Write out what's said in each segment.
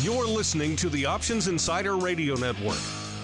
You're listening to the Options Insider Radio Network.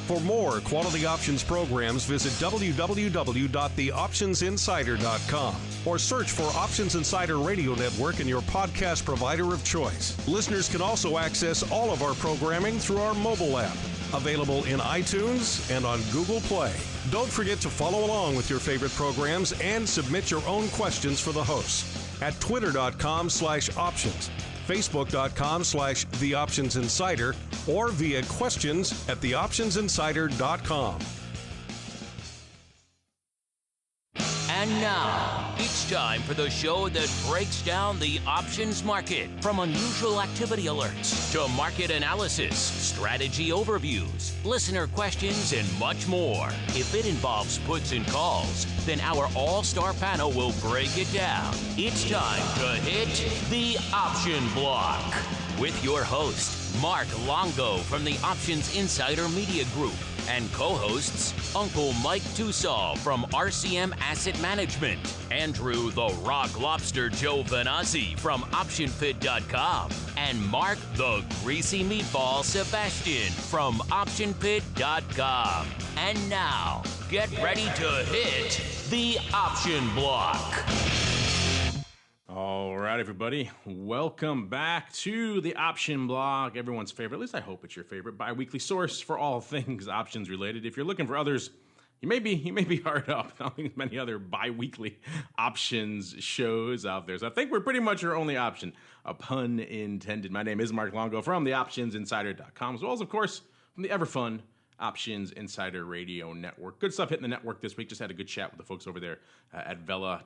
For more quality options programs, visit www.theoptionsinsider.com or search for Options Insider Radio Network in your podcast provider of choice. Listeners can also access all of our programming through our mobile app, available in iTunes and on Google Play. Don't forget to follow along with your favorite programs and submit your own questions for the hosts at twitter.com/options, facebook.com/theoptionsinsider, or via questions at theoptionsinsider.com. And now, it's time for the show that breaks down the options market, from unusual activity alerts to market analysis, strategy overviews, listener questions, and much more. If it involves puts and calls, then our all-star panel will break it down. It's time to hit the option block with your host, Mark Longo from the Options Insider Media Group, and co-hosts Uncle Mike Tosaw from RCM Asset Management, Andrew the Rock Lobster Giovinazzi from OptionPit.com, and Mark the Greasy Meatball Sebastian from OptionPit.com. And now, get ready to hit the option block. All right, everybody. Welcome back to the Option Blog, everyone's favorite, at least I hope it's your favorite, bi-weekly source for all things options related. If you're looking for others, you may be hard up. I don't think there's many other bi-weekly options shows out there. So I think we're pretty much your only option, a pun intended. My name is Mark Longo from theoptionsinsider.com, as well as, of course, from the ever-fun Options Insider Radio Network. Good stuff hitting the network this week. Just had a good chat with the folks over there at Vela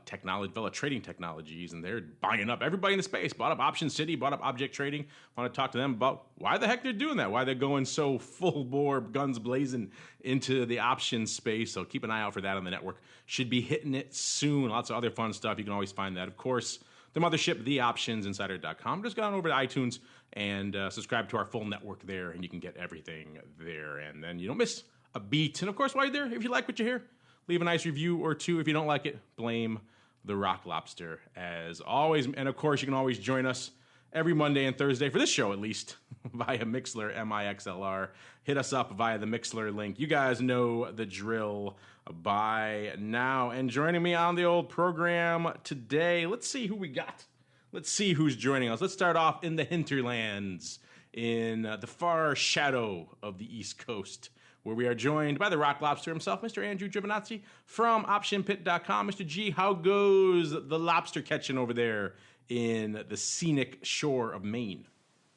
Trading Technologies, and they're buying up everybody in the space. Bought up Option City, bought up Object Trading. Want to talk to them about why the heck they're doing that, why they're going so full bore, guns blazing into the options space. So keep an eye out for that on the network. Should be hitting it soon. Lots of other fun stuff. You can always find that, of course, the mothership, theoptionsinsider.com. Just go on over to iTunes and subscribe to our full network there, and you can get everything there. And then you don't miss a beat. And, of course, while you're there, if you like what you hear, leave a nice review or two. If you don't like it, blame the Rock Lobster, as always. And, of course, you can always join us every Monday and Thursday, for this show at least, via Mixlr, MIXLR. Hit us up via the Mixlr link. You guys know the drill by now. And joining me on the old program today, let's see who we got. Let's see who's joining us. Let's start off in the hinterlands, in the far shadow of the East Coast, where we are joined by the Rock Lobster himself, Mr. Andrew Giovinazzi from OptionPit.com. Mr. G, how goes the lobster catching over there in the scenic shore of Maine?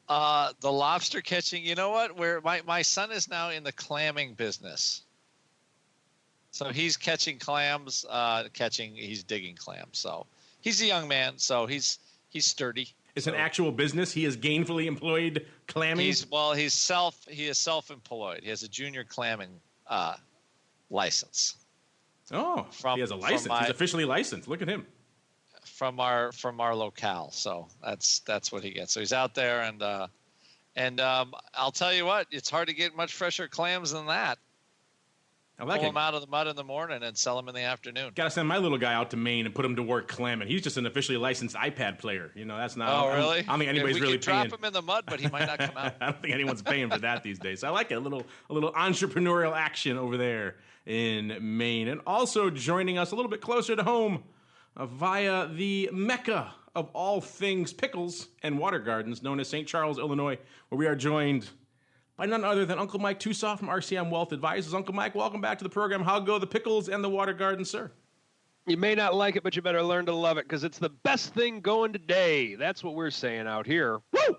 The lobster catching, you know what? Where my son is now in the clamming business. So he's catching clams, he's digging clams. So he's a young man, so he's sturdy. It's an actual business. He is gainfully employed clamming. He is self-employed. He has a junior clamming license. Oh, he has a license. He's officially licensed. Look at him. From our locale. So that's what he gets. So he's out there, and I'll tell you what, it's hard to get much fresher clams than that. I like Pull them out of the mud in the morning and sell them in the afternoon. Got to send my little guy out to Maine and put him to work clamming. He's just an officially licensed iPad player. You know, that's not. Oh, really? I don't think anybody's really paying. We could drop him in the mud, but he might not come out. I don't think anyone's paying for that these days. So I like it. A little entrepreneurial action over there in Maine. And also joining us a little bit closer to home via the Mecca of all things pickles and water gardens, known as St. Charles, Illinois, where we are joined by none other than Uncle Mike Tosaw from RCM Wealth Advisors. Uncle Mike, welcome back to the program. How go the pickles and the water garden, sir? You may not like it, but you better learn to love it, because it's the best thing going today. That's what we're saying out here. Woo!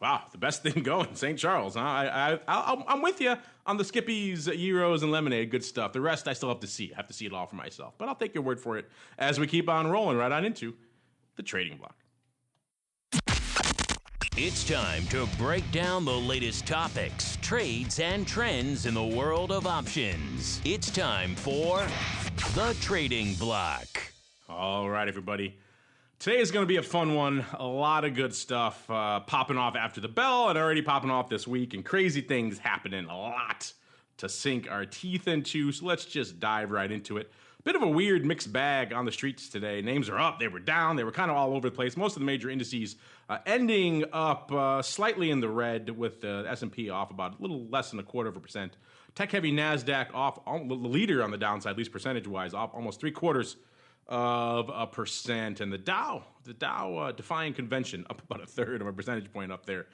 Wow, the best thing going, St. Charles, huh? I'm with you on the Skippies, Gyros, and lemonade. Good stuff. The rest I still have to see. I have to see it all for myself. But I'll take your word for it as we keep on rolling right on into the trading block. It's time to break down the latest topics, trades, and trends in the world of options. It's time for the Trading Block. All right, everybody. Today is going to be a fun one. A lot of good stuff popping off after the bell and already popping off this week, and crazy things happening. A lot to sink our teeth into, so let's just dive right into it. bit of a weird mixed bag on the streets today. Names are up, they were down, they were kind of all over the place. Most of the major indices ending up slightly in the red, with the S&P off about a little less than 0.25%. Tech-heavy NASDAQ off, the leader on the downside, at least percentage-wise, off almost 0.75%. And the Dow defying convention, up about 1/3 of a percentage point up there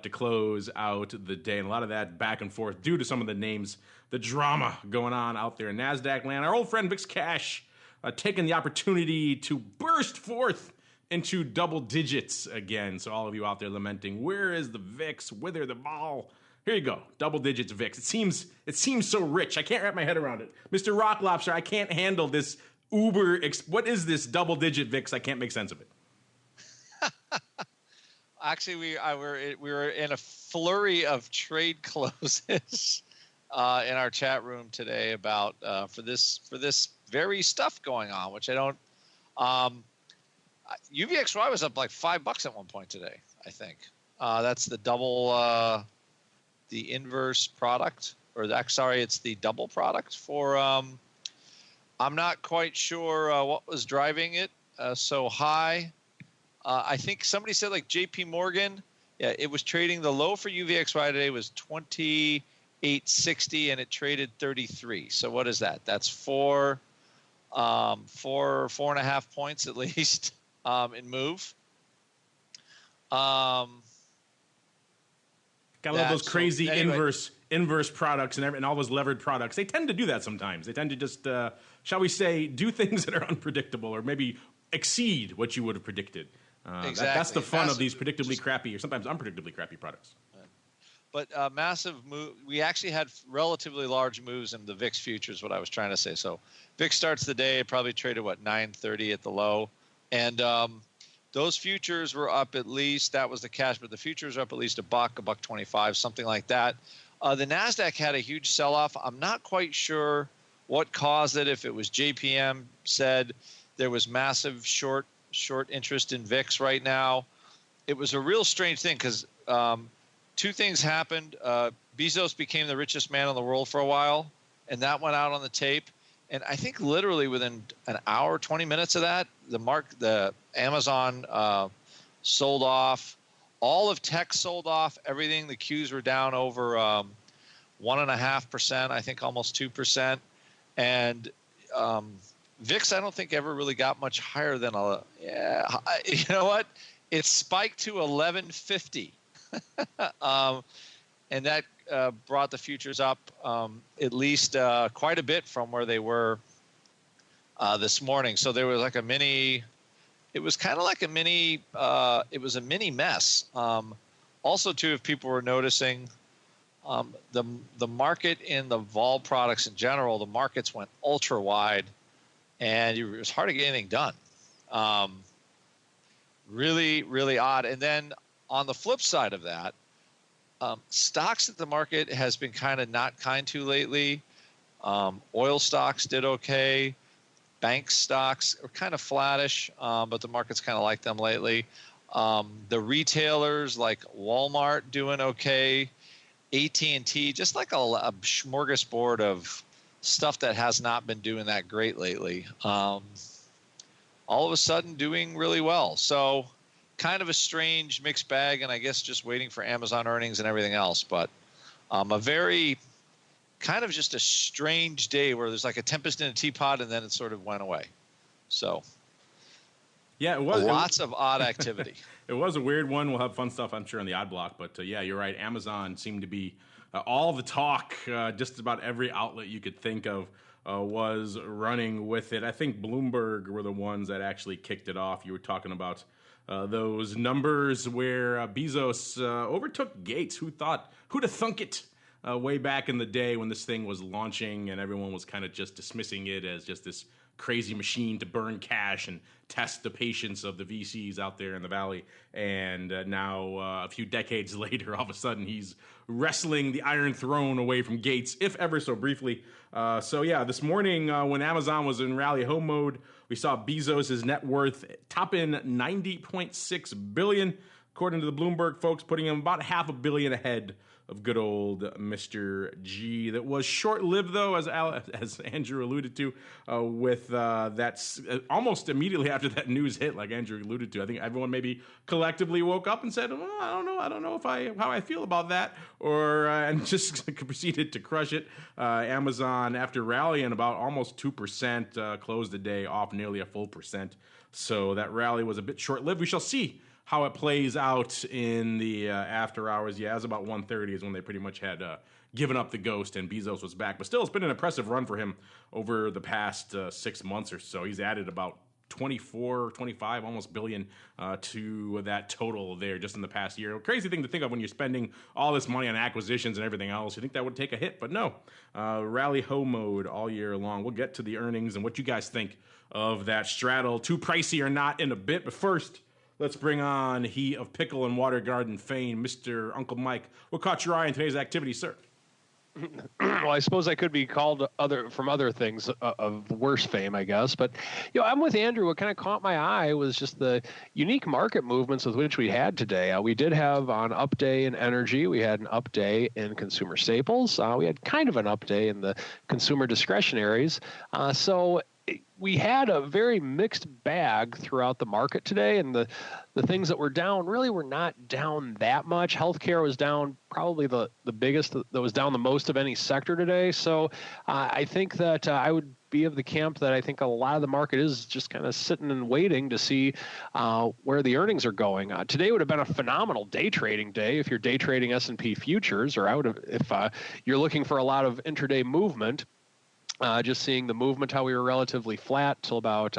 to close out the day. And a lot of that back and forth due to some of the names, the drama going on out there in NASDAQ land. Our old friend VIX Cash taking the opportunity to burst forth into double digits again. So all of you out there lamenting, where is the VIX? Whither the ball? Here you go, double digits VIX. It seems so rich. I can't wrap my head around it. Mr. Rock Lobster, I can't handle this what is this double digit VIX? I can't make sense of it. Actually, we were in a flurry of trade closes in our chat room today about for this very stuff going on, which I don't. UVXY was up like $5 at one point today, I think. That's the double. The inverse product, it's the double product for, I'm not quite sure what was driving it so high. I think somebody said like JP Morgan, it was trading, the low for UVXY today was 28.60 and it traded 33. So what is that? That's 4.5 points at least in move. Gotta love those crazy inverse products and all those levered products. They tend to do that sometimes. They tend to just, shall we say, do things that are unpredictable or maybe exceed what you would have predicted. Exactly. That's the fun of these predictably crappy or sometimes unpredictably crappy products. But massive move. We actually had relatively large moves in the VIX futures, what I was trying to say. So VIX starts the day, probably traded, 930 at the low. And those futures were up at least, that was the cash, but the futures were up at least $1.25, something like that. The NASDAQ had a huge sell-off. I'm not quite sure what caused it, if it was JPM said there was massive short interest in VIX right now. It was a real strange thing because two things happened. Bezos became the richest man in the world for a while, and that went out on the tape. And I think literally within an hour, 20 minutes of that, the Amazon sold off. All of tech sold off. Everything. The Qs were down over 1.5%. I think almost 2%. And VIX, I don't think ever really got much higher than you know what? It spiked to 1150, and that brought the futures up at least quite a bit from where they were this morning. So there was like a mini. It was kind of like a mini. It was a mini mess. Also, too, if people were noticing, the market in the vol products in general, the markets went ultra wide, and it was hard to get anything done. Really, really odd. And then on the flip side of that, stocks that the market has been kind of not kind to lately. Oil stocks did okay. Bank stocks are kind of flattish, but the market's kind of like them lately. The retailers like Walmart doing okay. AT&T, just like a smorgasbord of stuff that has not been doing that great lately. All of a sudden doing really well. So kind of a strange mixed bag, and I guess just waiting for Amazon earnings and everything else. But a very kind of just a strange day where there's like a tempest in a teapot, and then it sort of went away. So yeah, it was lots of odd activity. It was a weird one. We'll have fun stuff, I'm sure, on the odd block. But yeah, you're right. Amazon seemed to be all the talk. Just about every outlet you could think of was running with it. I think Bloomberg were the ones that actually kicked it off. You were talking about those numbers where Bezos overtook Gates. Who'd have thunk it way back in the day when this thing was launching and everyone was kind of just dismissing it as just this crazy machine to burn cash and test the patience of the VCs out there in the valley. And now a few decades later, all of a sudden he's wrestling the Iron Throne away from Gates, if ever so briefly. So yeah, this morning when Amazon was in rally ho mode, we saw Bezos' net worth top in $90.6 billion. according to the Bloomberg folks, putting him about $500 million ahead of good old Mr. G. That was short-lived, though, as Andrew alluded to, with that's almost immediately after that news hit, like Andrew alluded to. I think everyone maybe collectively woke up and said, well, I don't know how I feel about that, or and just proceeded to crush it. Amazon, after rallying about almost 2%, closed the day off nearly a full percent. So that rally was a bit short-lived. We shall see how it plays out in the after hours. Yeah, it was about 1:30 is when they pretty much had given up the ghost and Bezos was back. But still, it's been an impressive run for him over the past 6 months or so. He's added about 24, 25, almost billion to that total there just in the past year. A crazy thing to think of when you're spending all this money on acquisitions and everything else. You think that would take a hit, but no. Rally ho mode all year long. We'll get to the earnings and what you guys think of that straddle. Too pricey or not in a bit, but first, let's bring on he of pickle and water garden fame, Mr. Uncle Mike. What caught your eye in today's activity, sir? Well, I suppose I could be called from other things of worse fame, I guess. But, I'm with Andrew. What kind of caught my eye was just the unique market movements with which we had today. We did have an up day in energy. We had an up day in consumer staples. We had kind of an up day in the consumer discretionaries. So we had a very mixed bag throughout the market today, and the things that were down really were not down that much. Healthcare was down probably the biggest, that was down the most of any sector today. So I think that I would be of the camp that I think a lot of the market is just kind of sitting and waiting to see where the earnings are going. Today would have been a phenomenal day trading day if you're day trading S&P futures, or if you're looking for a lot of intraday movement. Just seeing the movement, how we were relatively flat till about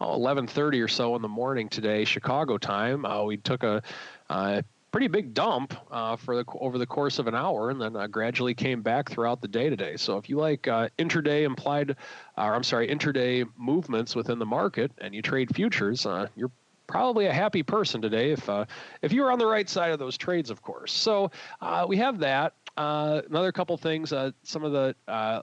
11:30 or so in the morning today, Chicago time. We took a pretty big dump over the course of an hour, and then gradually came back throughout the day today. So if you like intraday movements within the market and you trade futures, you're probably a happy person today if you were on the right side of those trades, of course. So we have that. Another couple things, some of the,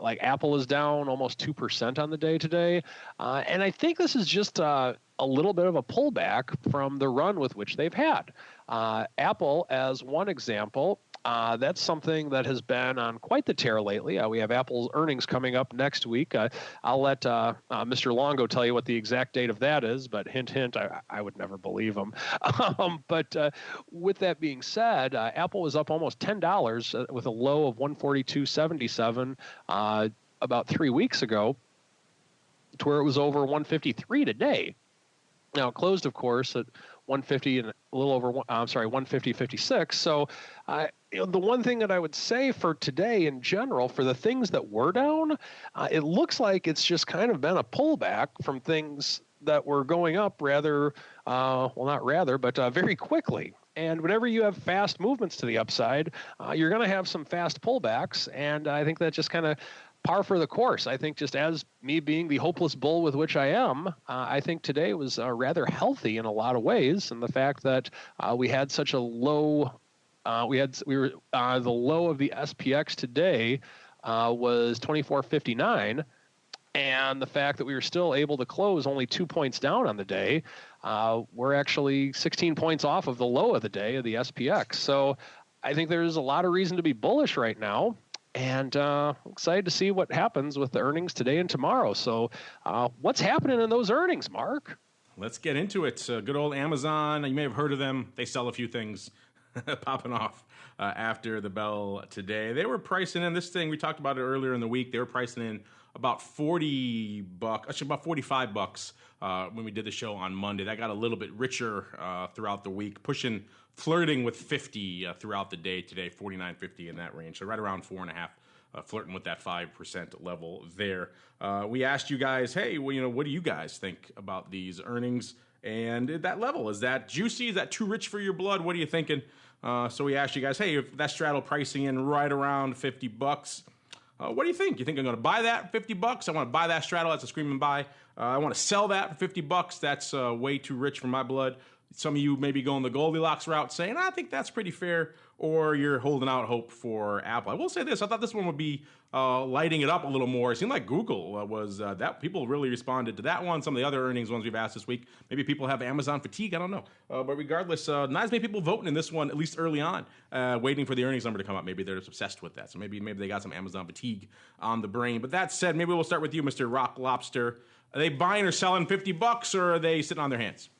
like Apple is down almost 2% on the day today. And I think this is just a little bit of a pullback from the run with which they've had. Apple, as one example, that's something that has been on quite the tear lately. We have Apple's earnings coming up next week. I'll let Mr. Longo tell you what the exact date of that is, but hint, hint, I would never believe him. But with that being said, Apple was up almost $10 with a low of 142.77 about 3 weeks ago, to where it was over 153 today. Now, it closed, of course, at 150 and a little over, 150.56. So, the one thing that I would say for today in general, for the things that were down, it looks like it's just kind of been a pullback from things that were going up very quickly. And whenever you have fast movements to the upside, you're going to have some fast pullbacks. And I think that just kind of par for the course. I think just as me being the hopeless bull with which I am, I think today was rather healthy in a lot of ways. And the fact that we had such a low, the low of the SPX today was 24.59. And the fact that we were still able to close only 2 points down on the day, we're actually 16 points off of the low of the day of the SPX. So I think there's a lot of reason to be bullish right now. And excited to see what happens with the earnings today and tomorrow. So what's happening in those earnings, Mark? Let's get into it. Good old Amazon. You may have heard of them. They sell a few things popping off after the bell today. They were pricing in this thing. We talked about it earlier in the week. They were pricing in about $40, actually about $45 when we did the show on Monday. That got a little bit richer throughout the week, flirting with 50 throughout the day today, 49.50 in that range. So right around 4.5, flirting with that 5% level there. We asked you guys, hey, well, what do you guys think about these earnings? And at that level, is that juicy? Is that too rich for your blood? What are you thinking? So we asked you guys, hey, if that straddle pricing in right around $50, what do you think? You think I'm going to buy that for $50? I want to buy that straddle. That's a screaming buy. I want to sell that for $50. That's way too rich for my blood. Some of you may be going the Goldilocks route saying, I think that's pretty fair, or you're holding out hope for Apple. I will say this. I thought this one would be lighting it up a little more. It seemed like Google was that people really responded to that one. Some of the other earnings ones we've asked this week, maybe people have Amazon fatigue. I don't know. But regardless, not as many people voting in this one, at least early on, waiting for the earnings number to come up. Maybe they're just obsessed with that. So maybe they got some Amazon fatigue on the brain. But that said, maybe we'll start with you, Mr. Rock Lobster. Are they buying or selling $50, or are they sitting on their hands?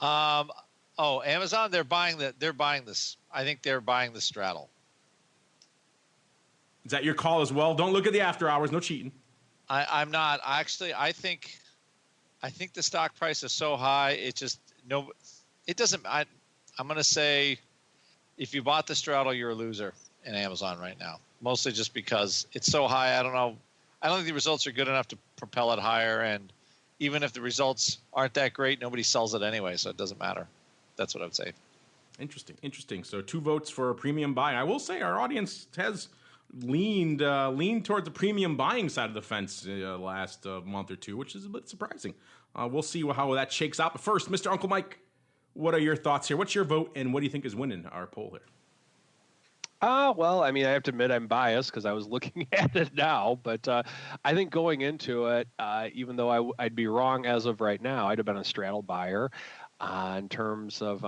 Amazon, they're buying this. I think they're buying the straddle. Is that your call as well? Don't look at the after hours. No cheating. I'm not. Actually, I think the stock price is so high. It doesn't. I'm going to say, if you bought the straddle, you're a loser in Amazon right now. Mostly just because it's so high. I don't know. I don't think the results are good enough to propel it higher. And even if the results aren't that great, nobody sells it anyway, so it doesn't matter. That's what I would say. Interesting. So 2 votes for a premium buy. I will say our audience has leaned towards the premium buying side of the fence last month or two, which is a bit surprising. We'll see how that shakes out. But first, Mr. Uncle Mike, what are your thoughts here? What's your vote, and what do you think is winning our poll here? Well, I mean, I have to admit I'm biased because I was looking at it now. But I think going into it, even though I'd be wrong as of right now, I'd have been a straddle buyer. In terms of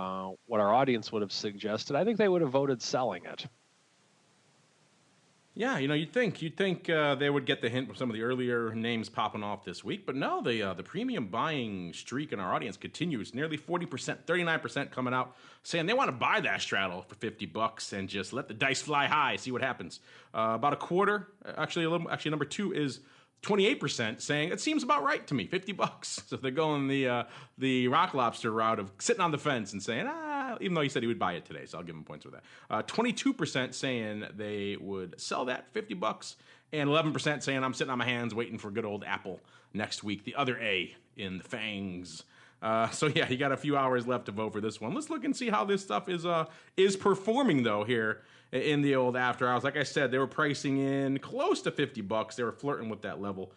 what our audience would have suggested, I think they would have voted selling it. Yeah, you'd think they would get the hint from some of the earlier names popping off this week, but no, the premium buying streak in our audience continues. Nearly 40%, 39% coming out saying they want to buy that straddle for $50 and just let the dice fly high, see what happens. About a quarter, actually number 2 is 28% saying it seems about right to me, $50. So they're going the Rock Lobster route of sitting on the fence and saying, even though he said he would buy it today, so I'll give him points for that. 22% saying they would sell that $50, and 11% saying I'm sitting on my hands waiting for good old Apple next week, the other A in the fangs. So yeah, you got a few hours left to vote for this one. Let's look and see how this stuff is performing though here in the old after hours. Like I said, they were pricing in close to $50. They were flirting with that level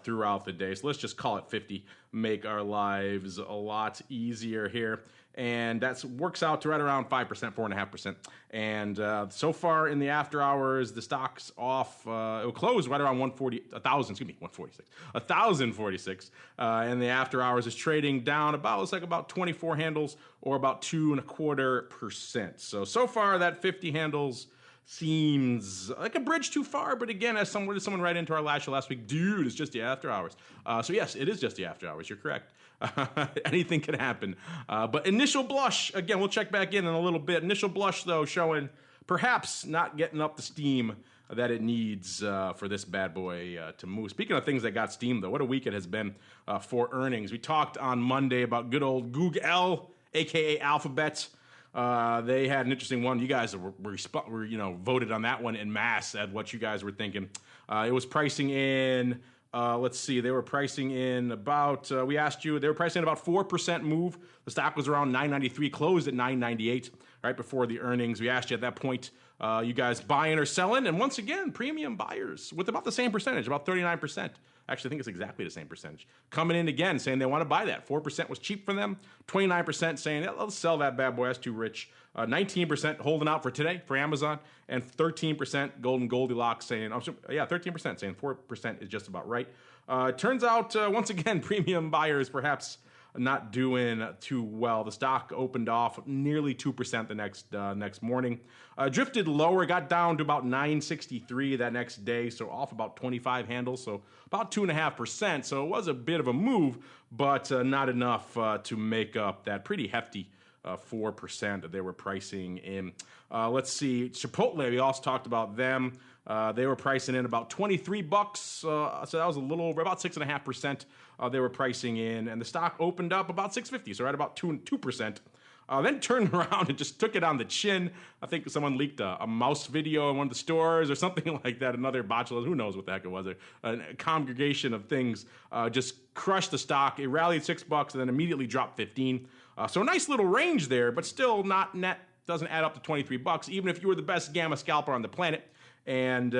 throughout the day. So let's just call it 50, make our lives a lot easier here. And that works out to right around 5%, 4.5%. And so far in the after hours, the stock's off. It will close right around 1,046. And the after hours is trading down about 24 handles or about 2.25%. So far that 50 handles seems like a bridge too far, but again, as someone right into our last show last week, dude, it's just the after hours. So yes, it is just the after hours. You're correct. Anything can happen. But initial blush, again, we'll check back in a little bit. Initial blush, though, showing perhaps not getting up the steam that it needs for this bad boy to move. Speaking of things that got steam, though, what a week it has been for earnings. We talked on Monday about good old Google, a.k.a. Alphabet. They had an interesting one. You guys were voted on that one en masse at what you guys were thinking. It was pricing in, let's see, they were pricing in about, we asked you, they were pricing in about 4% move. The stock was around 993, closed at 998 right before the earnings. We asked you at that point, you guys buying or selling? And once again, premium buyers with about the same percentage, about 39%. Actually, I think it's exactly the same percentage. Coming in again, saying they want to buy that. 4% was cheap for them. 29% saying, let's sell that bad boy, that's too rich. 19% holding out for today for Amazon. And 13% Golden Goldilocks saying, 13% saying 4% is just about right. Turns out, once again, premium buyers perhaps not doing too well. The stock opened off nearly 2% the next morning. Drifted lower, got down to about 963 that next day, so off about 25 handles, so about 2.5%. So it was a bit of a move, but not enough to make up that pretty hefty 4% that they were pricing in. Let's see, Chipotle, we also talked about them. They were pricing in about $23, so that was a little over, about 6.5%. They were pricing in, and the stock opened up about $6.50, so right about 2%. Then turned around and just took it on the chin. I think someone leaked a mouse video in one of the stores or something like that. Another botulism, who knows what the heck it was. A congregation of things just crushed the stock. It rallied $6 and then immediately dropped 15. So a nice little range there, but still not net. Doesn't add up to $23, even if you were the best gamma scalper on the planet. And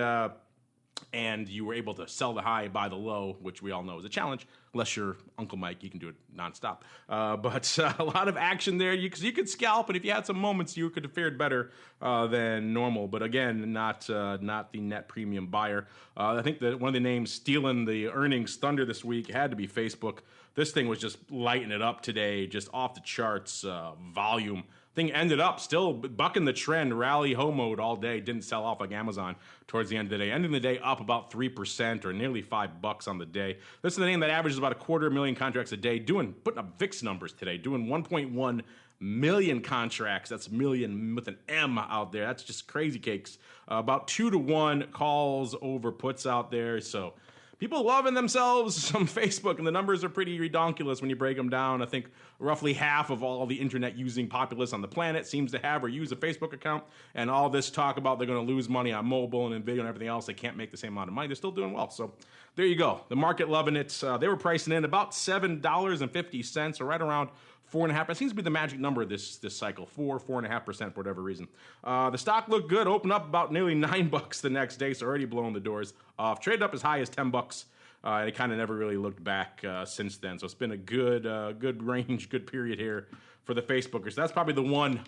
and you were able to sell the high, buy the low, which we all know is a challenge, unless you're Uncle Mike, you can do it nonstop. But a lot of action there, because you could scalp, and if you had some moments, you could have fared better than normal. But again, not the net premium buyer. I think that one of the names stealing the earnings thunder this week had to be Facebook. This thing was just lighting it up today, just off the charts volume. Thing ended up still bucking the trend, rally ho mode all day. Didn't sell off like Amazon towards the end of the day. Ending the day up about 3% or nearly $5 on the day. This is the name that averages about 250,000 contracts a day. Putting up VIX numbers today. Doing 1.1 million contracts. That's million with an M out there. That's just crazy cakes. About 2-to-1 calls over puts out there. So people loving themselves some Facebook, and the numbers are pretty redonkulous when you break them down. I think roughly half of all the internet using populace on the planet seems to have or use a Facebook account. And all this talk about they're going to lose money on mobile and video and everything else, they can't make the same amount of money. They're still doing well. So there you go. The market loving it. They were pricing in about $7.50, or right around 4.5%. It seems to be the magic number this cycle, 4.5% for whatever reason. The stock looked good, opened up about nearly $9 the next day, so already blowing the doors off. Traded up as high as $10. It kind of never really looked back since then. So it's been a good range, good period here for the Facebookers. That's probably the one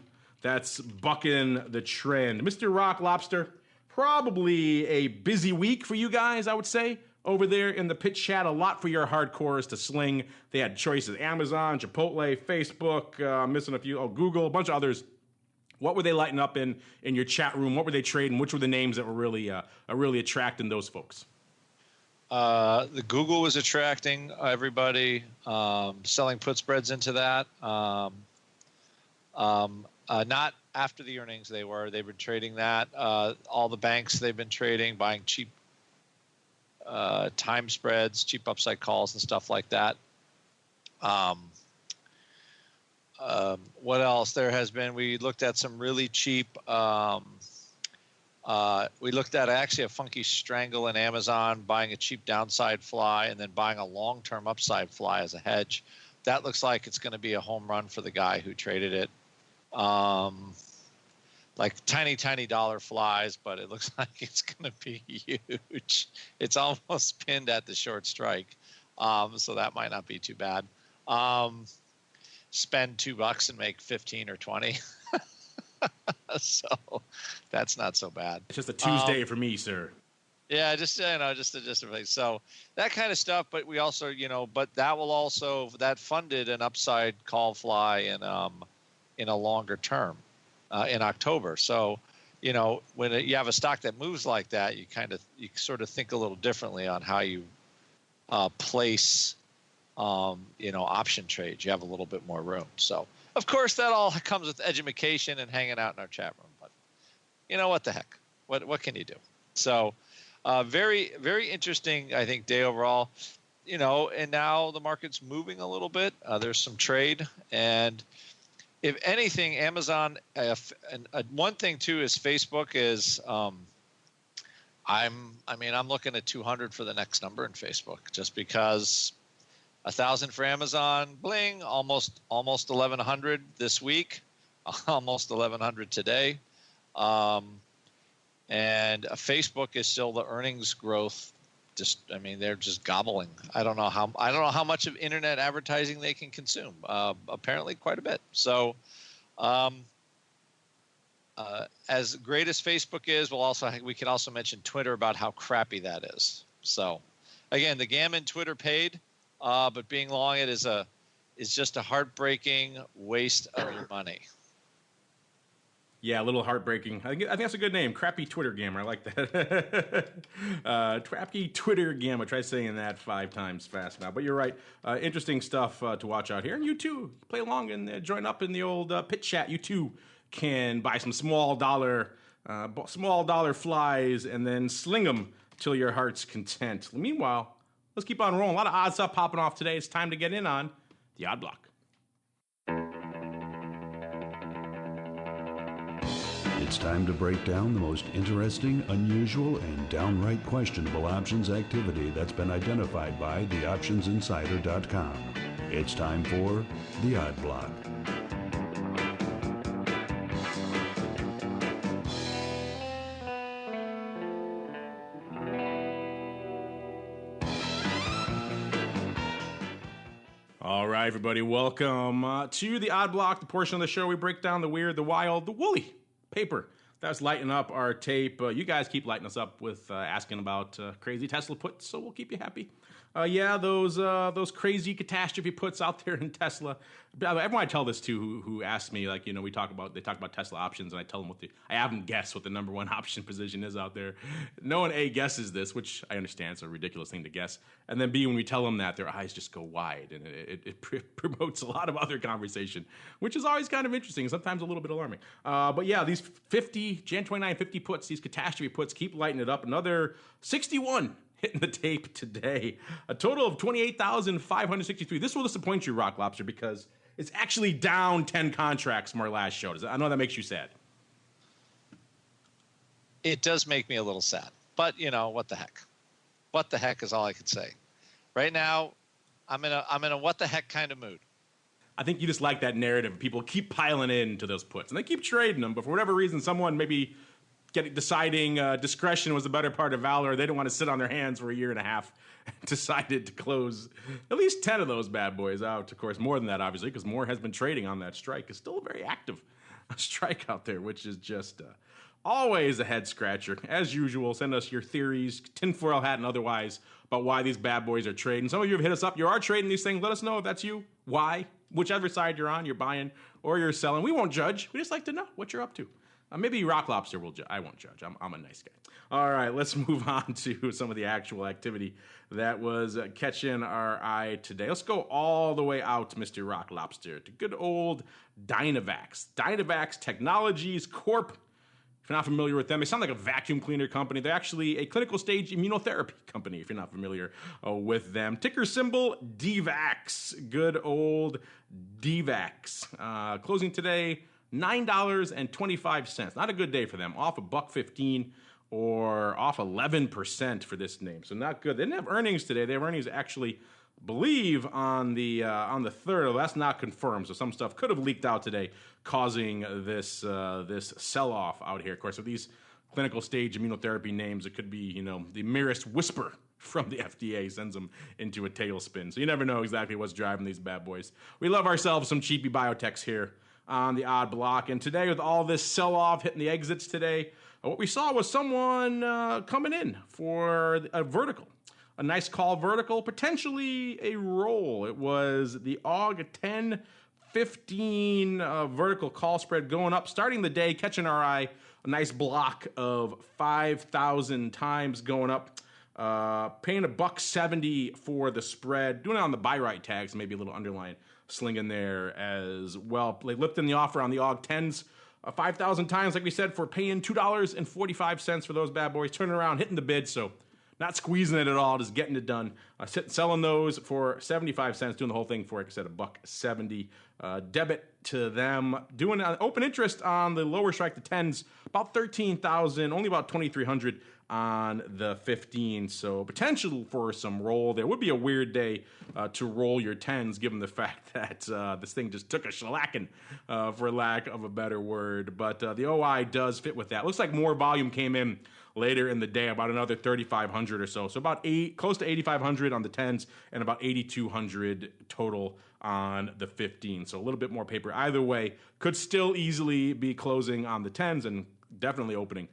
that's bucking the trend. Mr. Rock Lobster, probably a busy week for you guys, I would say. Over there in the pitch chat, a lot for your hardcores to sling. They had choices: Amazon, Chipotle, Facebook, missing a few, Google, a bunch of others. What were they lighting up in your chat room? What were they trading? Which were the names that were really attracting those folks? The Google was attracting everybody, selling put spreads into that. Not after the earnings, they've been trading that. All the banks they've been trading, buying cheap time spreads, cheap upside calls and stuff like that. What else there has been? We looked at some really cheap. We looked at actually a funky strangle in Amazon, buying a cheap downside fly and then buying a long-term upside fly as a hedge. That looks like it's going to be a home run for the guy who traded it. Like tiny dollar flies, but it looks like it's going to be huge. It's almost pinned at the short strike. So that might not be too bad. Spend $2 and make 15 or 20. So that's not so bad. It's just a Tuesday for me, sir. Yeah, just so that kind of stuff. But we also, but that funded an upside call fly in a longer term in October. So, when you have a stock that moves like that, you sort of think a little differently on how you place, option trades. You have a little bit more room. So, of course, that all comes with education and hanging out in our chat room. But what the heck? What can you do? So, very, very interesting, I think, day overall. And now the market's moving a little bit. There's some trade, and if anything, Amazon. One thing too is Facebook is. I'm looking at 200 for the next number in Facebook, just because 1,000 for Amazon, bling, almost 1,100 this week, almost 1,100 today, and Facebook is still the earnings growth. They're just gobbling. I don't know how much of internet advertising they can consume. Apparently, quite a bit. So, as great as Facebook is, we can also mention Twitter about how crappy that is. So, again, the gammon Twitter paid, but being long it is just a heartbreaking waste of your money. Yeah, a little heartbreaking. I think that's a good name. Crappy Twitter Gamer. I like that. Crappy Twitter Gamer. Try saying that 5 times fast now. But you're right. Interesting stuff to watch out here. And you too, play along and join up in the old pit chat. You too can buy some small dollar flies and then sling them till your heart's content. Meanwhile, let's keep on rolling. A lot of odd stuff popping off today. It's time to get in on the Odd Block. It's time to break down the most interesting, unusual, and downright questionable options activity that's been identified by theoptionsinsider.com. It's time for the Odd Block. All right, everybody, welcome to the Odd Block, the portion of the show we break down the weird, the wild, the woolly paper that's lighting up our tape. You guys keep lighting us up with asking about crazy Tesla puts, so we'll keep you happy. Those crazy catastrophe puts out there in Tesla. Everyone I tell this to who asks me, like, they talk about Tesla options, and I tell them I have them guess what the number one option position is out there. No one A, guesses this, which I understand it's a ridiculous thing to guess, and then B, when we tell them that, their eyes just go wide, and it promotes a lot of other conversation, which is always kind of interesting, sometimes a little bit alarming. These 50 Jan 29 50 puts, these catastrophe puts, keep lighting it up. Another 61 hitting the tape today. A total of 28,563. This will disappoint you, Rock Lobster, because it's actually down 10 contracts from our last show. I know that makes you sad. It does make me a little sad, but what the heck? What the heck is all I can say. Right now, I'm in a what the heck kind of mood. I think you just like that narrative. People keep piling into those puts, and they keep trading them, but for whatever reason, someone maybe deciding discretion was a better part of valor. They didn't want to sit on their hands for a year and a half. Decided to close at least 10 of those bad boys out. Of course, more than that, obviously, because more has been trading on that strike. It's still a very active strike out there, which is just always a head scratcher. As usual, send us your theories, tinfoil hat and otherwise, about why these bad boys are trading. Some of you have hit us up. You are trading these things. Let us know if that's you, why, whichever side you're on, you're buying or you're selling. We won't judge. We just like to know what you're up to. Maybe Rock Lobster will judge. I won't judge. I'm a nice guy. All right, let's move on to some of the actual activity that was catching our eye today. Let's go all the way out, Mr. Rock Lobster, to good old Dynavax. Dynavax Technologies Corp. If you're not familiar with them, they sound like a vacuum cleaner company. They're actually a clinical stage immunotherapy company, if you're not familiar with them. Ticker symbol DVAX. Good old DVAX. Closing today, $9.25. Not a good day for them. Off $1.15 or off 11% for this name. So not good. They didn't have earnings today. They have earnings actually, believe, on the 3rd. That's not confirmed. So some stuff could have leaked out today, causing this sell-off out here. Of course, with these clinical stage immunotherapy names, it could be the merest whisper from the FDA sends them into a tailspin. So you never know exactly what's driving these bad boys. We love ourselves some cheapy biotechs here on the Odd Block. And today, with all this sell-off hitting the exits today, what we saw was someone coming in for a vertical. A nice call vertical, potentially a roll. It was the AUG 10-15 vertical call spread going up, starting the day, catching our eye. A nice block of 5,000 times going up. Paying $1.70 for the spread. Doing it on the buy right tags, maybe a little underline sling in there as well. They lifting the offer on the AUG 10s 5,000 times, like we said, for paying $2.45 for those bad boys. Turning around, hitting the bid, so not squeezing it at all, just getting it done. Selling those for 75 cents, doing the whole thing for, like I said, $1.70. Debit to them. Doing open interest on the lower strike, the 10s, about 13,000, only about 2,300 on the 15. So potential for some roll. There would be a weird day to roll your 10s, given the fact that this thing just took a shellacking, for lack of a better word. But the OI does fit with that. Looks like more volume came in later in the day, about another 3,500 or so. So about close to 8,500 on the 10s and about 8,200 total on the 15. So a little bit more paper. Either way, could still easily be closing on the 10s and definitely opening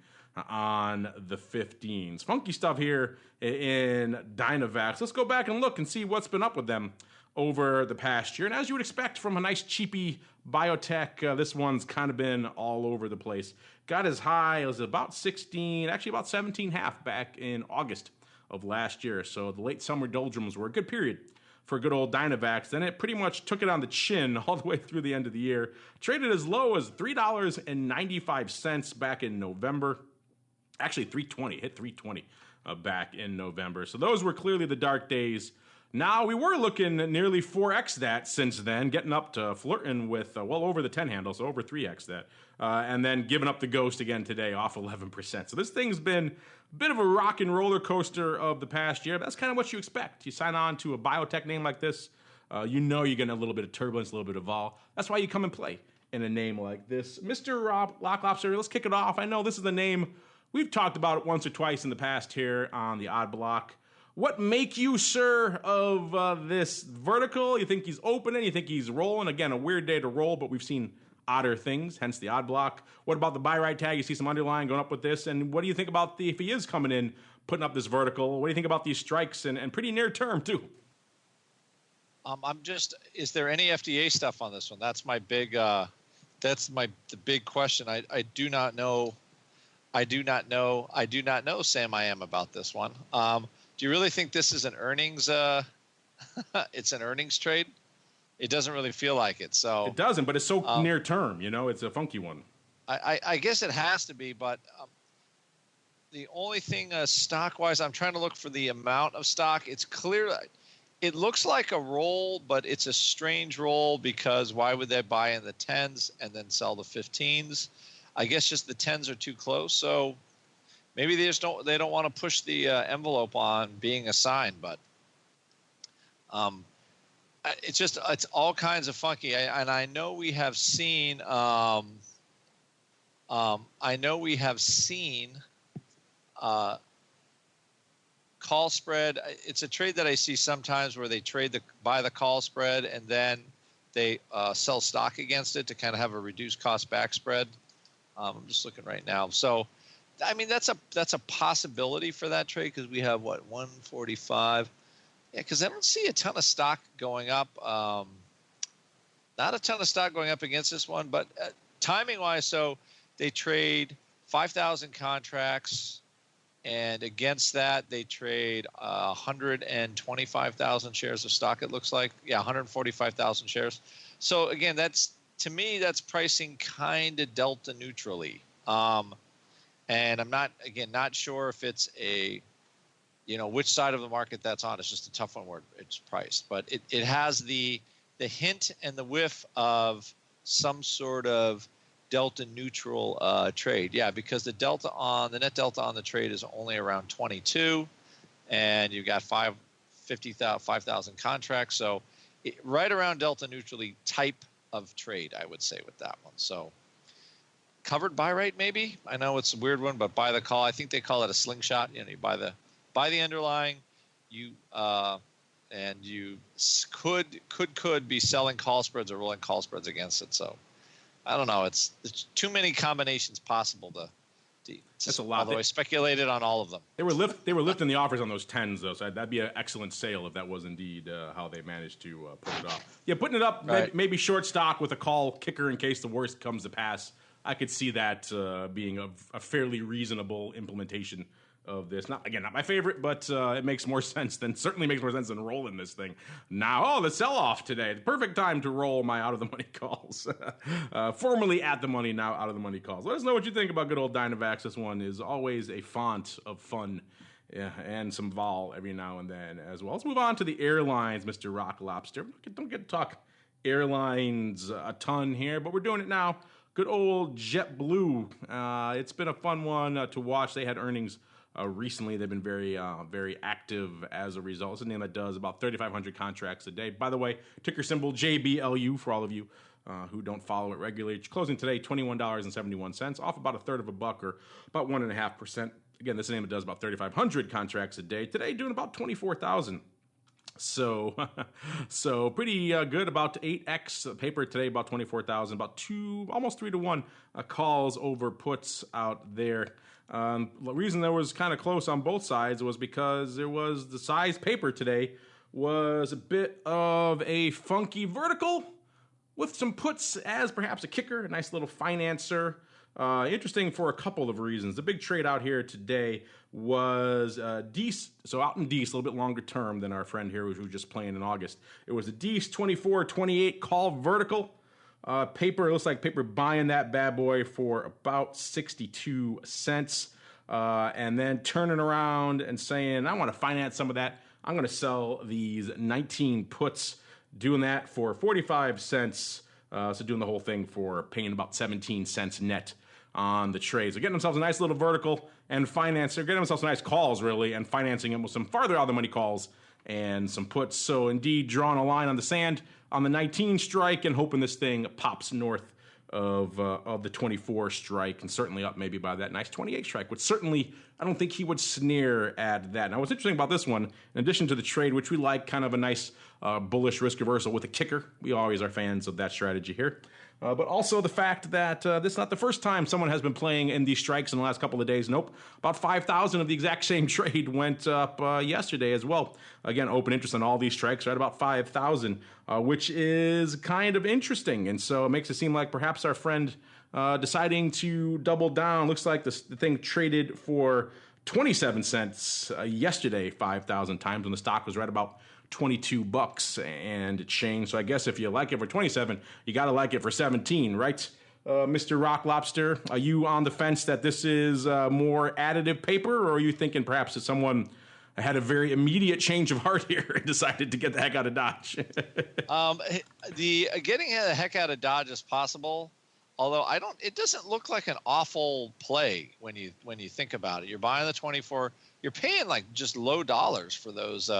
on the 15s. Funky stuff here in Dynavax. Let's go back and look and see what's been up with them over the past year. And as you would expect from a nice cheapy biotech, this one's kind of been all over the place. Got as high as about 16, actually about 17.5 back in August of last year. So the late summer doldrums were a good period for good old Dynavax. Then it pretty much took it on the chin all the way through the end of the year. Traded as low as $3.95 back in November. Actually, $3.20. Hit $3.20 back in November. So those were clearly the dark days. Now, we were looking at nearly 4x that since then, getting up to flirting with well over the 10 handle, so over 3x that. And then giving up the ghost again today, off 11%. So this thing's been a bit of a rock and roller coaster of the past year. But that's kind of what you expect. You sign on to a biotech name like this, you know you're getting a little bit of turbulence, a little bit of vol. That's why you come and play in a name like this. Mr. Rock Lobster, let's kick it off. I know this is the name we've talked about it once or twice in the past here on the Odd Block. What make you, sir, of this vertical? You think he's opening? You think he's rolling? Again, a weird day to roll, but we've seen odder things, hence the odd block. What about the buy right tag? You see some underlying going up with this. And what do you think about if he is coming in, putting up this vertical? What do you think about these strikes and pretty near term, too? Is there any FDA stuff on this one? That's my big, the big question. I do not know. I do not know, Sam, I am about this one. Do you really think this is an earnings, it's an earnings trade? It doesn't really feel like it. So it doesn't, but it's so near term, it's a funky one. I guess it has to be, but the only thing stock-wise, I'm trying to look for the amount of stock. It's clear. It looks like a roll, but it's a strange roll because why would they buy in the 10s and then sell the 15s? I guess just the 10s are too close. So maybe they don't want to push the envelope on being a sign, but it's all kinds of funky. I know we have seen call spread. It's a trade that I see sometimes where they buy the call spread and then they sell stock against it to kind of have a reduced cost back spread. I'm just looking right now. So, I mean, that's a possibility for that trade because we have 145. Yeah, because I don't see a ton of stock going up. Not a ton of stock going up against this one, but timing wise, so they trade 5,000 contracts. And against that, they trade 125,000 shares of stock, it looks like. Yeah, 145,000 shares. So, again, to me, that's pricing kind of delta neutrally. And I'm not sure if it's which side of the market that's on. It's just a tough one where it's priced. But it has the hint and the whiff of some sort of delta neutral trade. Yeah, because the net delta on the trade is only around 22, and you've got 5,000 contracts. So right around delta neutrally type of trade, I would say, with that one. So covered buy right, maybe. I know it's a weird one, but buy the call. I think they call it a slingshot. You buy the underlying, and you could be selling call spreads or rolling call spreads against it. So I don't know. It's too many combinations possible to. That's a lot. Although I speculated on all of them. They were lifting the offers on those 10s though, so that'd be an excellent sale if that was indeed how they managed to put it off. Yeah, putting it up right. maybe short stock with a call kicker in case the worst comes to pass. I could see that being a fairly reasonable implementation of this. Not my favorite, but it makes more sense than rolling this thing. Now, the sell-off today. The perfect time to roll my out-of-the-money calls. Formerly at the money, now out-of-the-money calls. Let us know what you think about good old Dynavax. This one is always a font of fun. Yeah, and some vol every now and then as well. Let's move on to the airlines, Mr. Rock Lobster. Don't get to talk airlines a ton here, but we're doing it now. Good old JetBlue. It's been a fun one to watch. They had earnings recently. They've been very, very active as a result. It's a name that does about 3,500 contracts a day. By the way, ticker symbol JBLU for all of you who don't follow it regularly. It's closing today, $21.71, off about a third of a buck or about 1.5%. Again, this is a name that does about 3,500 contracts a day. Today, doing about 24,000. So pretty good. About 8x paper today, about 24,000, about almost 3 to 1 calls over puts out there. The reason that was kind of close on both sides was because the size paper today was a bit of a funky vertical with some puts as perhaps a kicker, a nice little financer. Interesting for a couple of reasons. The big trade out here today was Dees. So out in Dees, a little bit longer term than our friend here who was just playing in August. It was a Dees 24-28 call vertical. Paper, it looks like paper buying that bad boy for about 62 cents. And then turning around and saying, I want to finance some of that. I'm going to sell these 19 puts, doing that for 45 cents. So doing the whole thing for paying about 17 cents net on the trade. So getting themselves a nice little vertical and getting themselves some nice calls, really, and financing them with some farther out of the money calls and some puts. So indeed, drawing a line on the sand on the 19 strike and hoping this thing pops north of the 24 strike, and certainly up maybe by that nice 28 strike, which certainly I don't think he would sneer at that. Now, what's interesting about this one, in addition to the trade, which we like, kind of a nice bullish risk reversal with a kicker. We always are fans of that strategy here. But also the fact that this is not the first time someone has been playing in these strikes in the last couple of days. Nope. About 5,000 of the exact same trade went up yesterday as well. Again, open interest on all these strikes right about 5,000, which is kind of interesting. And so it makes it seem like perhaps our friend deciding to double down. Looks like the thing traded for 27 cents yesterday, 5,000 times when the stock was right about $22 and change. So I guess if you like it for 27, you got to like it for 17, right? Mr. Rock Lobster, are you on the fence that this is more additive paper, or are you thinking perhaps that someone had a very immediate change of heart here and decided to get the heck out of Dodge? The getting the heck out of Dodge is possible, although it doesn't look like an awful play when you think about it. You're buying the 24, you're paying like just low dollars for those.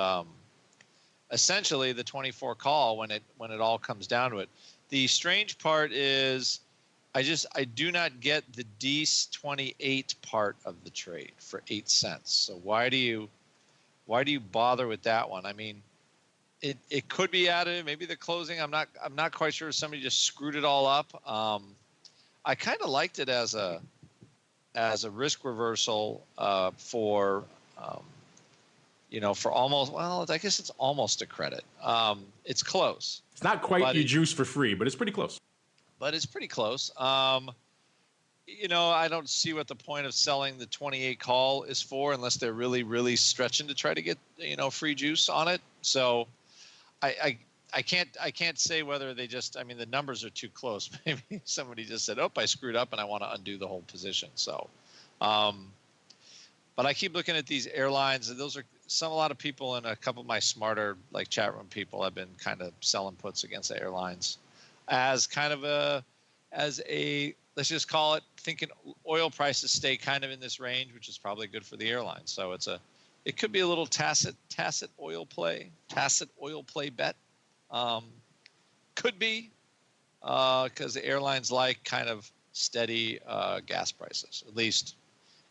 Essentially the 24 call when it all comes down to it. The strange part is I do not get the DC28 part of the trade for 8 cents. So why do you bother with that one? I mean, it could be added, maybe the closing. I'm not quite sure. Somebody just screwed it all up. I kind of liked it as a risk reversal for for almost, well, I guess it's almost a credit. It's close. It's not quite you juice for free, but it's pretty close. But it's pretty close. I don't see what the point of selling the 28 call is for unless they're really, really stretching to try to get, free juice on it. So I can't say whether they just, the numbers are too close. Maybe somebody just said, I screwed up and I want to undo the whole position. So, but I keep looking at these airlines, and those are a lot of people, and a couple of my smarter chat room people have been kind of selling puts against the airlines as kind of let's just call it, thinking oil prices stay kind of in this range, which is probably good for the airline. So it could be a little tacit oil play bet. Could be because the airlines like kind of steady gas prices, at least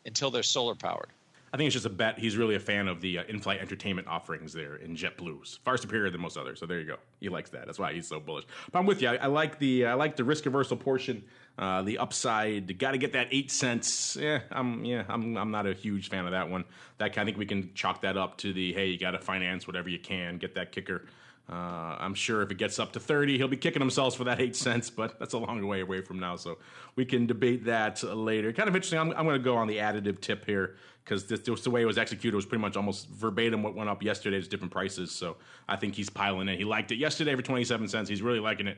until they're solar powered. I think it's just a bet. He's really a fan of the in-flight entertainment offerings there in JetBlue. Far superior than most others. So there you go. He likes that. That's why he's so bullish. But I'm with you. I like the risk reversal portion. The upside. Got to get that 8 cents. I'm not a huge fan of that one. I think we can chalk that up to the you got to finance whatever you can, get that kicker. I'm sure if it gets up to 30, he'll be kicking himself for that 8 cents, but that's a long way away from now, so we can debate that later. Kind of interesting. I'm going to go on the additive tip here because the way it was executed was pretty much almost verbatim what went up yesterday. It's different prices, so I think he's piling in. He liked it yesterday for 27 cents. He's really liking it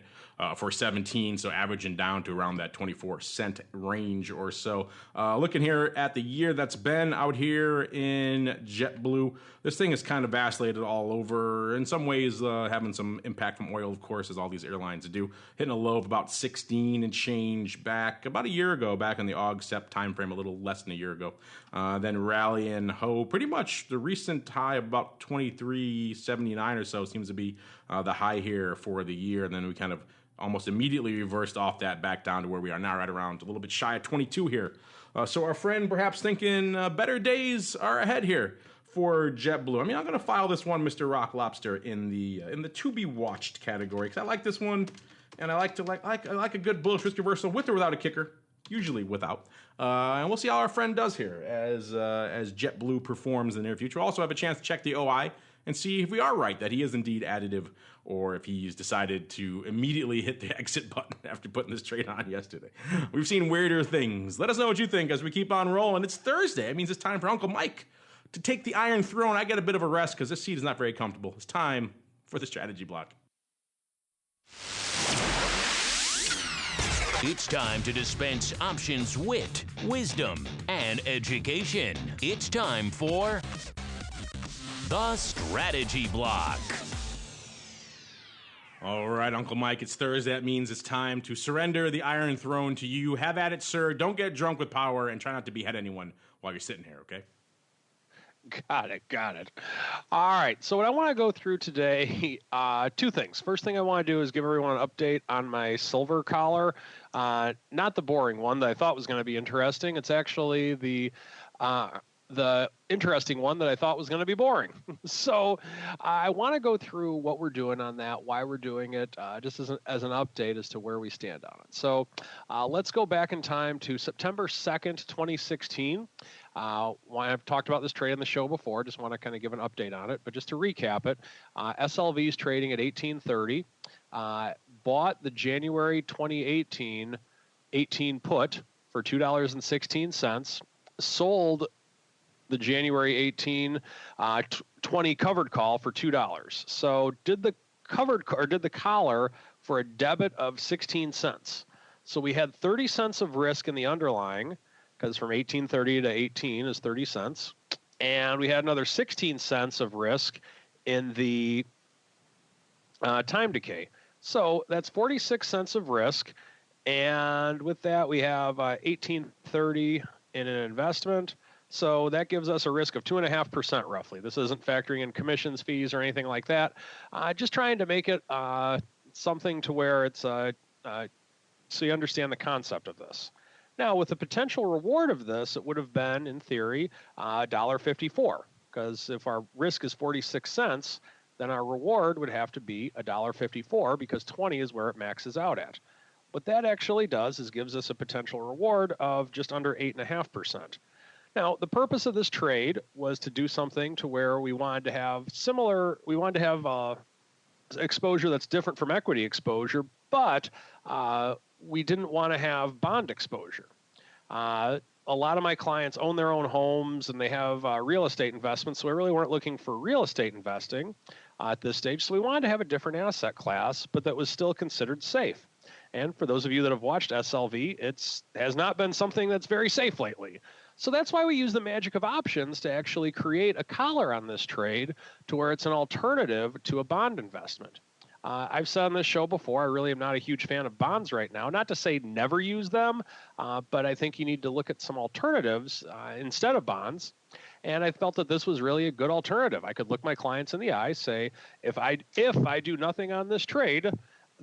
for 17, so averaging down to around that 24-cent range or so. Looking here at the year that's been out here in JetBlue, this thing is kind of vacillated all over. In some ways, having some impact from oil, of course, as all these airlines do. Hitting a low of about 16 and change back about a year ago, back in the Aug-Sep timeframe, a little less than a year ago. Then rallying pretty much the recent high of about 23.79 or so seems to be the high here for the year. And then we kind of almost immediately reversed off that back down to where we are now, right around a little bit shy of 22 here. So our friend perhaps thinking better days are ahead here for JetBlue. I'm going to file this one, Mr. Rock Lobster, in the to be watched category because I like this one, and I like a good bullish risk reversal with or without a kicker. Usually without. And we'll see how our friend does here as JetBlue performs in the near future. We'll also have a chance to check the OI and see if we are right that he is indeed additive, or if he's decided to immediately hit the exit button after putting this trade on yesterday. We've seen weirder things. Let us know what you think as we keep on rolling. It's Thursday. It means it's time for Uncle Mike to take the Iron Throne. I get a bit of a rest because this seat is not very comfortable. It's time for the strategy block. It's time to dispense options, wit, wisdom, and education. It's time for the strategy block. All right, Uncle Mike, it's Thursday. That means it's time to surrender the Iron Throne to you. Have at it, sir. Don't get drunk with power, and try not to behead anyone while you're sitting here, okay? Got it. All right. So what I want to go through today, two things. First thing I want to do is give everyone an update on my silver collar. Not the boring one that I thought was going to be interesting. It's actually the interesting one that I thought was going to be boring. So I want to go through what we're doing on that, why we're doing it, just as an update as to where we stand on it. So let's go back in time to September 2nd, 2016. I've talked about this trade on the show before. Just want to kind of give an update on it. But just to recap it, SLV is trading at 1830. Bought the January 2018 put for $2.16. Sold the January 18 20 covered call for $2. So did the collar for a debit of 16 cents. So we had 30 cents of risk in the underlying, because from 1830 to 18 is 30 cents. And we had another 16 cents of risk in the time decay. So that's 46 cents of risk. And with that, we have 1830 in an investment. So that gives us a risk of 2.5% roughly. This isn't factoring in commissions, fees, or anything like that. Just trying to make it something to where it's so you understand the concept of this. Now, with the potential reward of this, it would have been, in theory, $1.54. Because if our risk is 46 cents, then our reward would have to be $1.54 because 20 is where it maxes out at. What that actually does is gives us a potential reward of just under 8.5%. Now, the purpose of this trade was to do something to where we wanted to have exposure that's different from equity exposure, but we didn't want to have bond exposure. A lot of my clients own their own homes and they have real estate investments, so we really weren't looking for real estate investing at this stage. So we wanted to have a different asset class, but that was still considered safe. And for those of you that have watched SLV, it has not been something that's very safe lately. So that's why we use the magic of options to actually create a collar on this trade to where it's an alternative to a bond investment. I've said on this show before, I really am not a huge fan of bonds right now. Not to say never use them, but I think you need to look at some alternatives instead of bonds. And I felt that this was really a good alternative. I could look my clients in the eye, say, if I do nothing on this trade,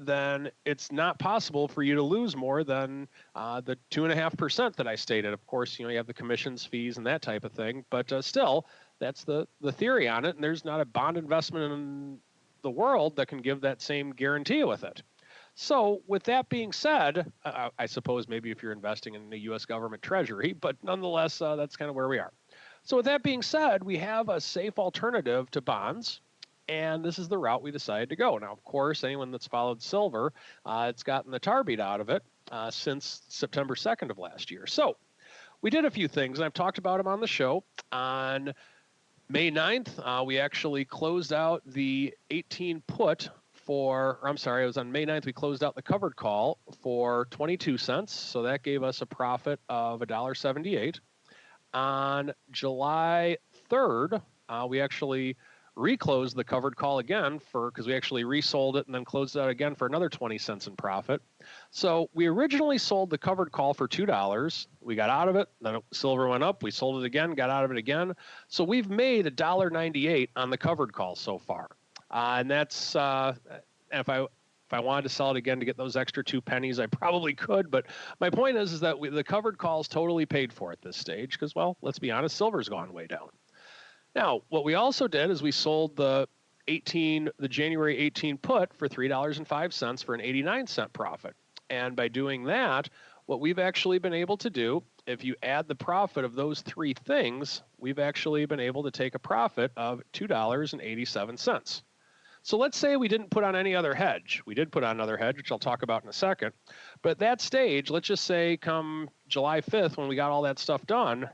then it's not possible for you to lose more than the 2.5% that I stated. Of course, you have the commissions, fees, and that type of thing. But still, that's the theory on it. And there's not a bond investment in the world that can give that same guarantee with it. So with that being said, I suppose maybe if you're investing in the U.S. government treasury, but nonetheless, that's kind of where we are. So with that being said, we have a safe alternative to bonds. And this is the route we decided to go. Now, of course, anyone that's followed silver, it's gotten the tar beat out of it since September 2nd of last year. So we did a few things, and I've talked about them on the show. On May 9th, we actually closed out the 18 put for, or I'm sorry, it was on May 9th, we closed out the covered call for 22 cents. So that gave us a profit of $1.78. On July 3rd, we actually reclosed the covered call again because we actually resold it and then closed it out again for another 20 cents in profit. So we originally sold the covered call for $2. We got out of it. Then silver went up. We sold it again, got out of it again. So we've made $1.98 on the covered call so far. And that's if I wanted to sell it again to get those extra 2 pennies, I probably could. But my point is that the covered call is totally paid for at this stage because, well, let's be honest, silver's gone way down. Now, what we also did is we sold the January 18 put for $3.05 for an 89-cent profit. And by doing that, what we've actually been able to do, if you add the profit of those 3 things, we've actually been able to take a profit of $2.87. So let's say we didn't put on any other hedge. We did put on another hedge, which I'll talk about in a second. But at that stage, let's just say come July 5th when we got all that stuff done,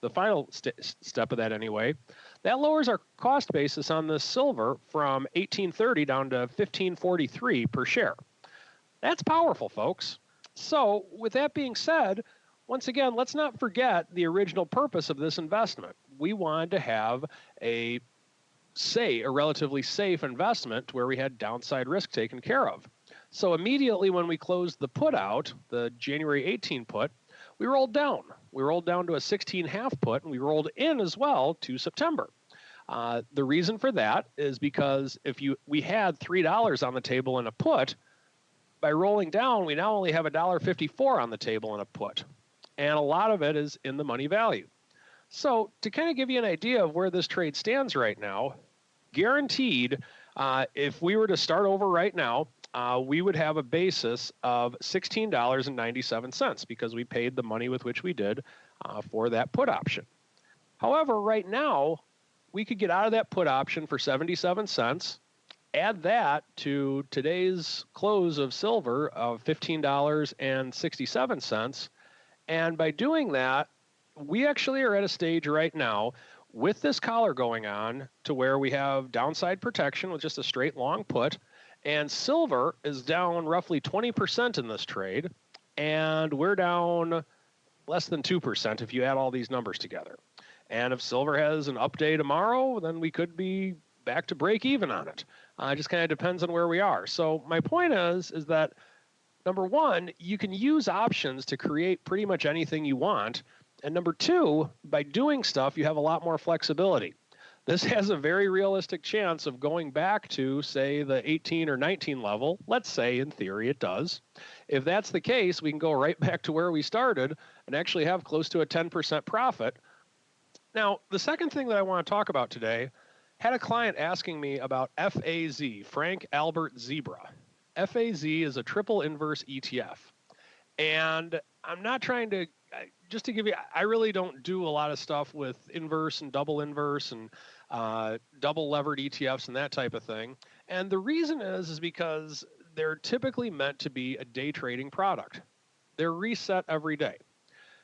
the final step of that anyway, that lowers our cost basis on the silver from $18.30 down to $15.43 per share. That's powerful, folks. So with that being said, once again, let's not forget the original purpose of this investment. We wanted to have a relatively safe investment where we had downside risk taken care of. So immediately when we closed the put out, the January 18 put, we rolled down. We rolled down to a 16.5 put, and we rolled in as well to September. The reason for that is because we had $3 on the table in a put, by rolling down, we now only have $1.54 on the table in a put. And a lot of it is in the money value. So to kind of give you an idea of where this trade stands right now, guaranteed, if we were to start over right now, we would have a basis of $16.97 because we paid the money with which we did for that put option. However, right now, we could get out of that put option for 77 cents, add that to today's close of silver of $15.67, and by doing that, we actually are at a stage right now with this collar going on to where we have downside protection with just a straight long put, and silver is down roughly 20% in this trade, and we're down less than 2% if you add all these numbers together. And if silver has an up day tomorrow, then we could be back to break even on it. It just kind of depends on where we are. So my point is that, number one, you can use options to create pretty much anything you want. And number two, by doing stuff, you have a lot more flexibility. This has a very realistic chance of going back to, say, the 18 or 19 level. Let's say, in theory, it does. If that's the case, we can go right back to where we started and actually have close to a 10% profit. Now, the second thing that I want to talk about today, had a client asking me about FAZ, Frank Albert Zebra. FAZ is a triple inverse ETF. And I'm not trying to, just to give you, I really don't do a lot of stuff with inverse and double inverse and double levered ETFs and that type of thing. And the reason is because they're typically meant to be a day trading product. They're reset every day.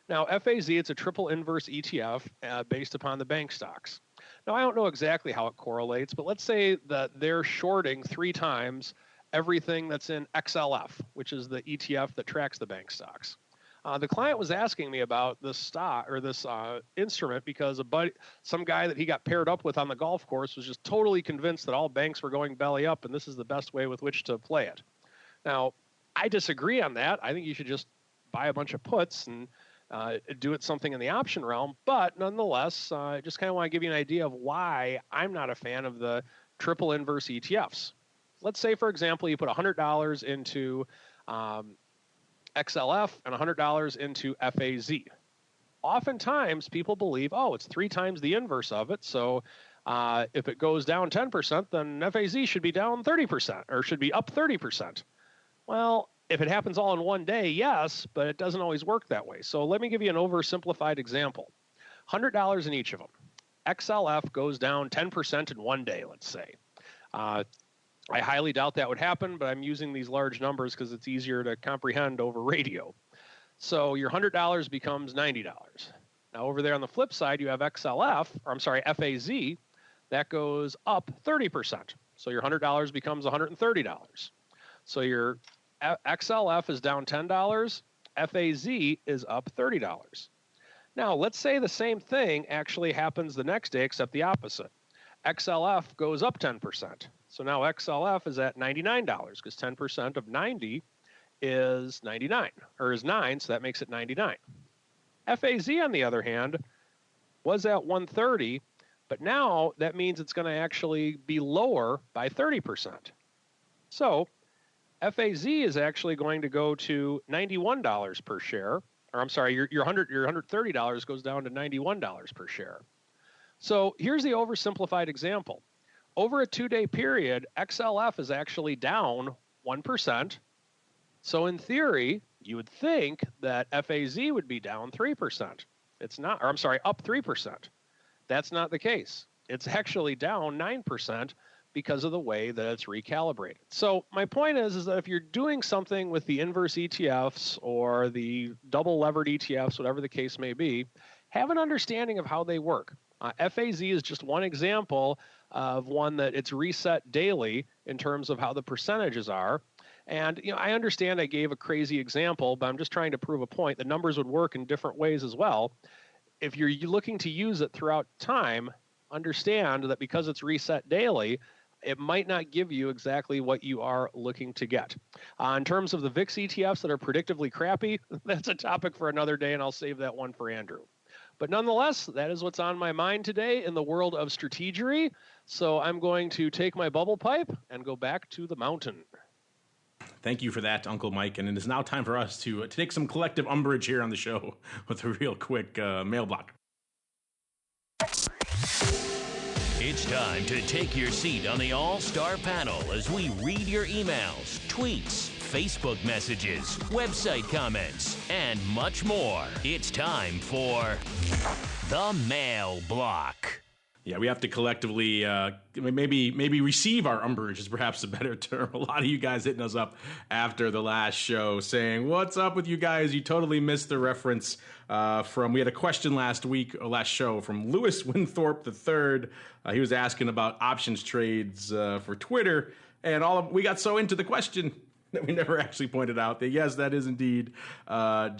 Now, FAZ, it's a triple inverse ETF based upon the bank stocks. Now, I don't know exactly how it correlates, but let's say that they're shorting 3 times everything that's in XLF, which is the ETF that tracks the bank stocks. The client was asking me about this stock or this instrument because some guy that he got paired up with on the golf course was just totally convinced that all banks were going belly up and this is the best way with which to play it. Now, I disagree on that. I think you should just buy a bunch of puts and do it something in the option realm. But nonetheless, I just kind of want to give you an idea of why I'm not a fan of the triple inverse ETFs. Let's say, for example, you put $100 into XLF and $100 into FAZ. Oftentimes, people believe, oh, it's 3 times the inverse of it. So if it goes down 10%, then FAZ should be down 30% or should be up 30%. Well, if it happens all in one day, yes, but it doesn't always work that way. So let me give you an oversimplified example. $100 in each of them. XLF goes down 10% in one day, let's say. I highly doubt that would happen, but I'm using these large numbers because it's easier to comprehend over radio. So your $100 becomes $90. Now over there on the flip side, you have FAZ, that goes up 30%. So your $100 becomes $130. So your XLF is down $10, FAZ is up $30. Now, let's say the same thing actually happens the next day, except the opposite. XLF goes up 10%. So now XLF is at $99 because 10% of 90 is 99, or is 9, so that makes it 99. FAZ, on the other hand, was at 130, but now that means it's going to actually be lower by 30%. So FAZ is actually going to go to $91 per share, or I'm sorry, your $130 goes down to $91 per share. So here's the oversimplified example. Over a 2-day period, XLF is actually down 1%. So in theory, you would think that FAZ would be down 3%. It's not, or I'm sorry, up 3%. That's not the case. It's actually down 9%. Because of the way that it's recalibrated. So my point is that if you're doing something with the inverse ETFs or the double levered ETFs, whatever the case may be, have an understanding of how they work. FAZ is just one example of one that it's reset daily in terms of how the percentages are. And I understand I gave a crazy example, but I'm just trying to prove a point. The numbers would work in different ways as well. If you're looking to use it throughout time, understand that because it's reset daily, it might not give you exactly what you are looking to get. In terms of the VIX ETFs that are predictably crappy, that's a topic for another day, and I'll save that one for Andrew. But nonetheless, that is what's on my mind today in the world of strategery. So I'm going to take my bubble pipe and go back to the mountain. Thank you for that, Uncle Mike. And it is now time for us to take some collective umbrage here on the show with a real quick mail block. It's time to take your seat on the All-Star panel as we read your emails, tweets, Facebook messages, website comments, and much more. It's time for the Mail Block. Yeah, we have to collectively maybe receive our umbrage is perhaps a better term. A lot of you guys hitting us up after the last show saying, what's up with you guys? You totally missed the reference we had a question last show from Lewis Wintrhope III. He was asking about options trades for Twitter, and we got so into the question that we never actually pointed out that, yes, that is indeed Dan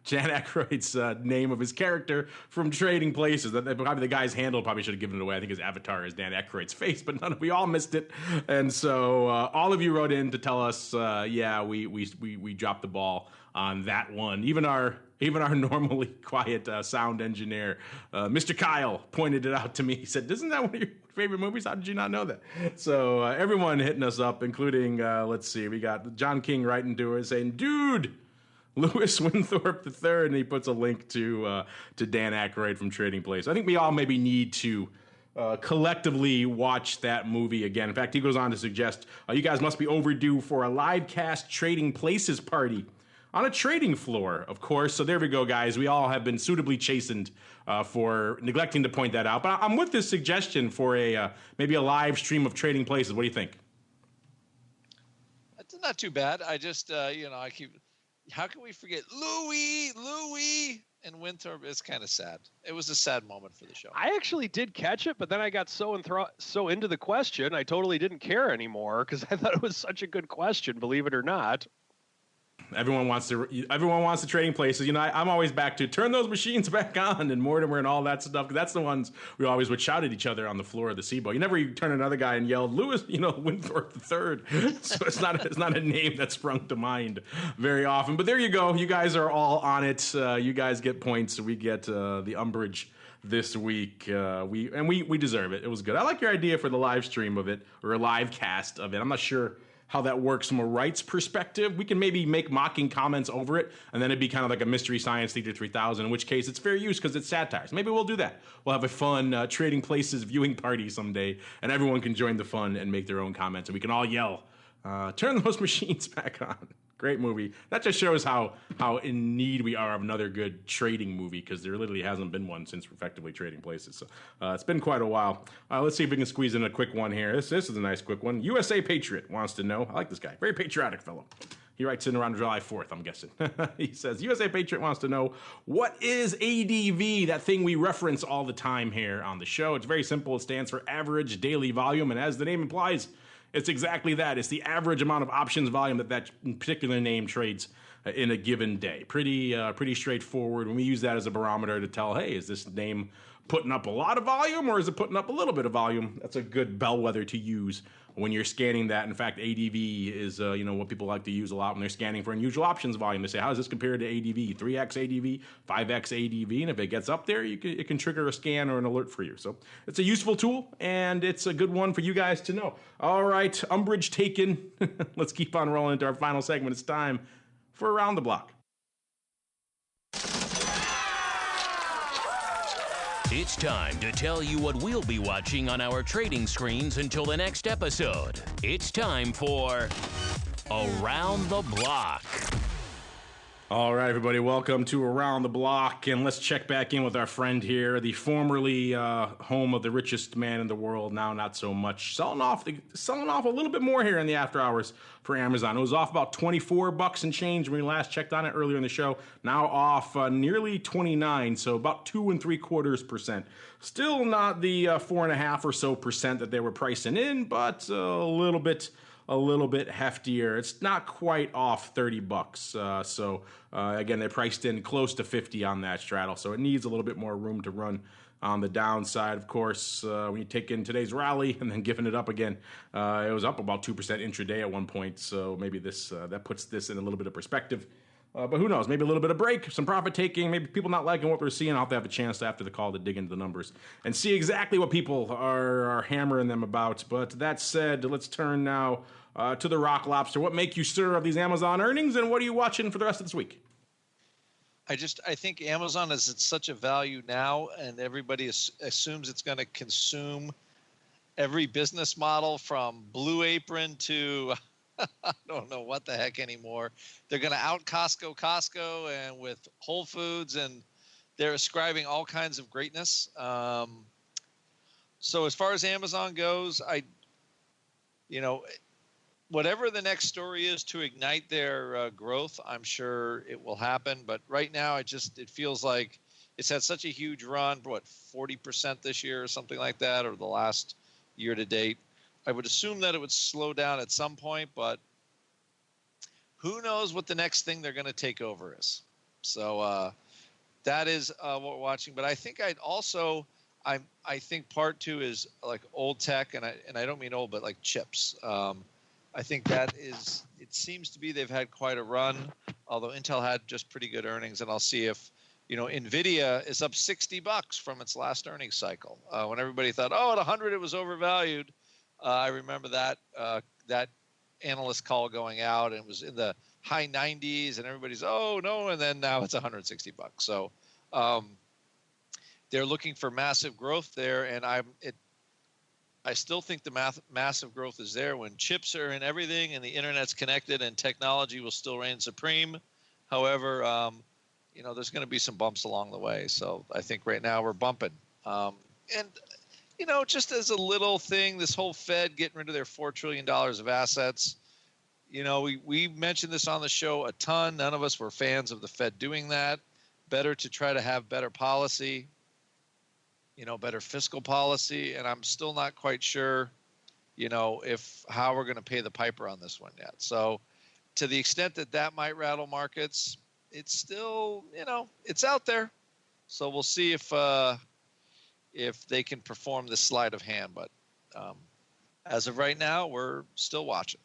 Aykroyd's name of his character from Trading Places. Probably the guy's handle probably should have given it away. I think his avatar is Dan Aykroyd's face, but we all missed it. And so all of you wrote in to tell us, we dropped the ball on that one. Even our normally quiet sound engineer, Mr. Kyle, pointed it out to me. He said, isn't that one of your favorite movies? How did you not know that? So everyone hitting us up, including, we got John King writing to us saying, dude, Lewis Wintrhope III, and he puts a link to Dan Aykroyd from Trading Places. I think we all maybe need to collectively watch that movie again. In fact, he goes on to suggest, you guys must be overdue for a live cast Trading Places party on a trading floor, of course. So there we go, guys. We all have been suitably chastened for neglecting to point that out. But I'm with this suggestion for maybe a live stream of Trading Places. What do you think? It's not too bad. I just, how can we forget Louis and Wintrhope? It's kind of sad. It was a sad moment for the show. I actually did catch it, but then I got so into the question, I totally didn't care anymore because I thought it was such a good question, believe it or not. Everyone wants the Trading Places. I'm always back to turn those machines back on and Mortimer and all that stuff. That's the ones we always would shout at each other on the floor of the SIBO. You never turn another guy and yelled, Lewis, Wintrhope III. So it's not a name that sprung to mind very often. But there you go. You guys are all on it. You guys get points. We get the umbrage this week. We deserve it. It was good. I like your idea for the live stream of it, or a live cast of it. I'm not sure how that works from a rights perspective. We can maybe make mocking comments over it, and then it'd be kind of like a Mystery Science Theater 3000, in which case it's fair use because it's satire. So maybe we'll do that. We'll have a fun Trading Places viewing party someday, and everyone can join the fun and make their own comments, and we can all yell, turn those machines back on. Great movie. That just shows how in need we are of another good trading movie, because there literally hasn't been one since effectively Trading Places. So it's been quite a while. Let's see if we can squeeze in a quick one here. This is a nice quick one. USA Patriot wants to know. I like this guy. Very patriotic fellow. He writes in around July 4th, I'm guessing. He says, USA Patriot wants to know, what is ADV, that thing we reference all the time here on the show? It's very simple. It stands for average daily volume, and as the name implies, it's exactly that. It's the average amount of options volume that particular name trades in a given day. Pretty straightforward. When we use that as a barometer to tell, hey, is this name putting up a lot of volume or is it putting up a little bit of volume? That's a good bellwether to use when you're scanning that. In fact, ADV is what people like to use a lot when they're scanning for unusual options volume. They say, how does this compare to ADV? 3x ADV, 5x ADV, and if it gets up there, it can trigger a scan or an alert for you. So it's a useful tool, and it's a good one for you guys to know. All right, umbrage taken. Let's keep on rolling into our final segment. It's time for Around the Block. It's time to tell you what we'll be watching on our trading screens until the next episode. It's time for Around the Block. All right, everybody, welcome to Around the Block, and let's check back in with our friend here, the formerly home of the richest man in the world, now not so much, selling off a little bit more here in the after hours for Amazon. It was off about $24 and change when we last checked on it earlier in the show. Now off nearly 29, so about 2.75%. Still not the 4.5% or so that they were pricing in, but a little bit heftier. It's not quite off $30. Again, they priced in close to 50 on that straddle, so it needs a little bit more room to run on the downside. Of course, when you take in today's rally and then giving it up again, it was up about 2% intraday at one point, so maybe that puts this in a little bit of perspective. But who knows? Maybe a little bit of break, some profit taking, maybe people not liking what we're seeing. I'll have to have a chance after the call to dig into the numbers and see exactly what people are hammering them about. But that said, let's turn now to the Rock Lobster. What make you stir of these Amazon earnings, and what are you watching for the rest of this week? I think Amazon is at such a value now, and everybody assumes it's going to consume every business model from Blue Apron to I don't know what the heck anymore. They're going to out Costco and with Whole Foods, and they're ascribing all kinds of greatness. So as far as Amazon goes, whatever the next story is to ignite their growth, I'm sure it will happen. But right now, it feels like it's had such a huge run, 40% this year or something like that, or the last year to date. I would assume that it would slow down at some point, but who knows what the next thing they're going to take over is. So that is what we're watching. But I think I think part two is like old tech, and I don't mean old, but like chips. I think that is, it seems to be they've had quite a run, although Intel had just pretty good earnings, and I'll see if, NVIDIA is up $60 from its last earnings cycle. When everybody thought, at 100 it was overvalued, I remember that analyst call going out, and it was in the high 90s, and everybody's, oh no, and then now it's $160. So they're looking for massive growth there, and I still think the massive growth is there when chips are in everything and the internet's connected and technology will still reign supreme. However, there's going to be some bumps along the way. So I think right now we're bumping. Just as a little thing, this whole Fed getting rid of their $4 trillion of assets, we mentioned this on the show a ton. None of us were fans of the Fed doing that. Better to try to have better policy, better fiscal policy. And I'm still not quite sure, how we're going to pay the piper on this one yet. So to the extent that might rattle markets, it's still, it's out there. So we'll see if they can perform this sleight of hand. But as of right now, we're still watching.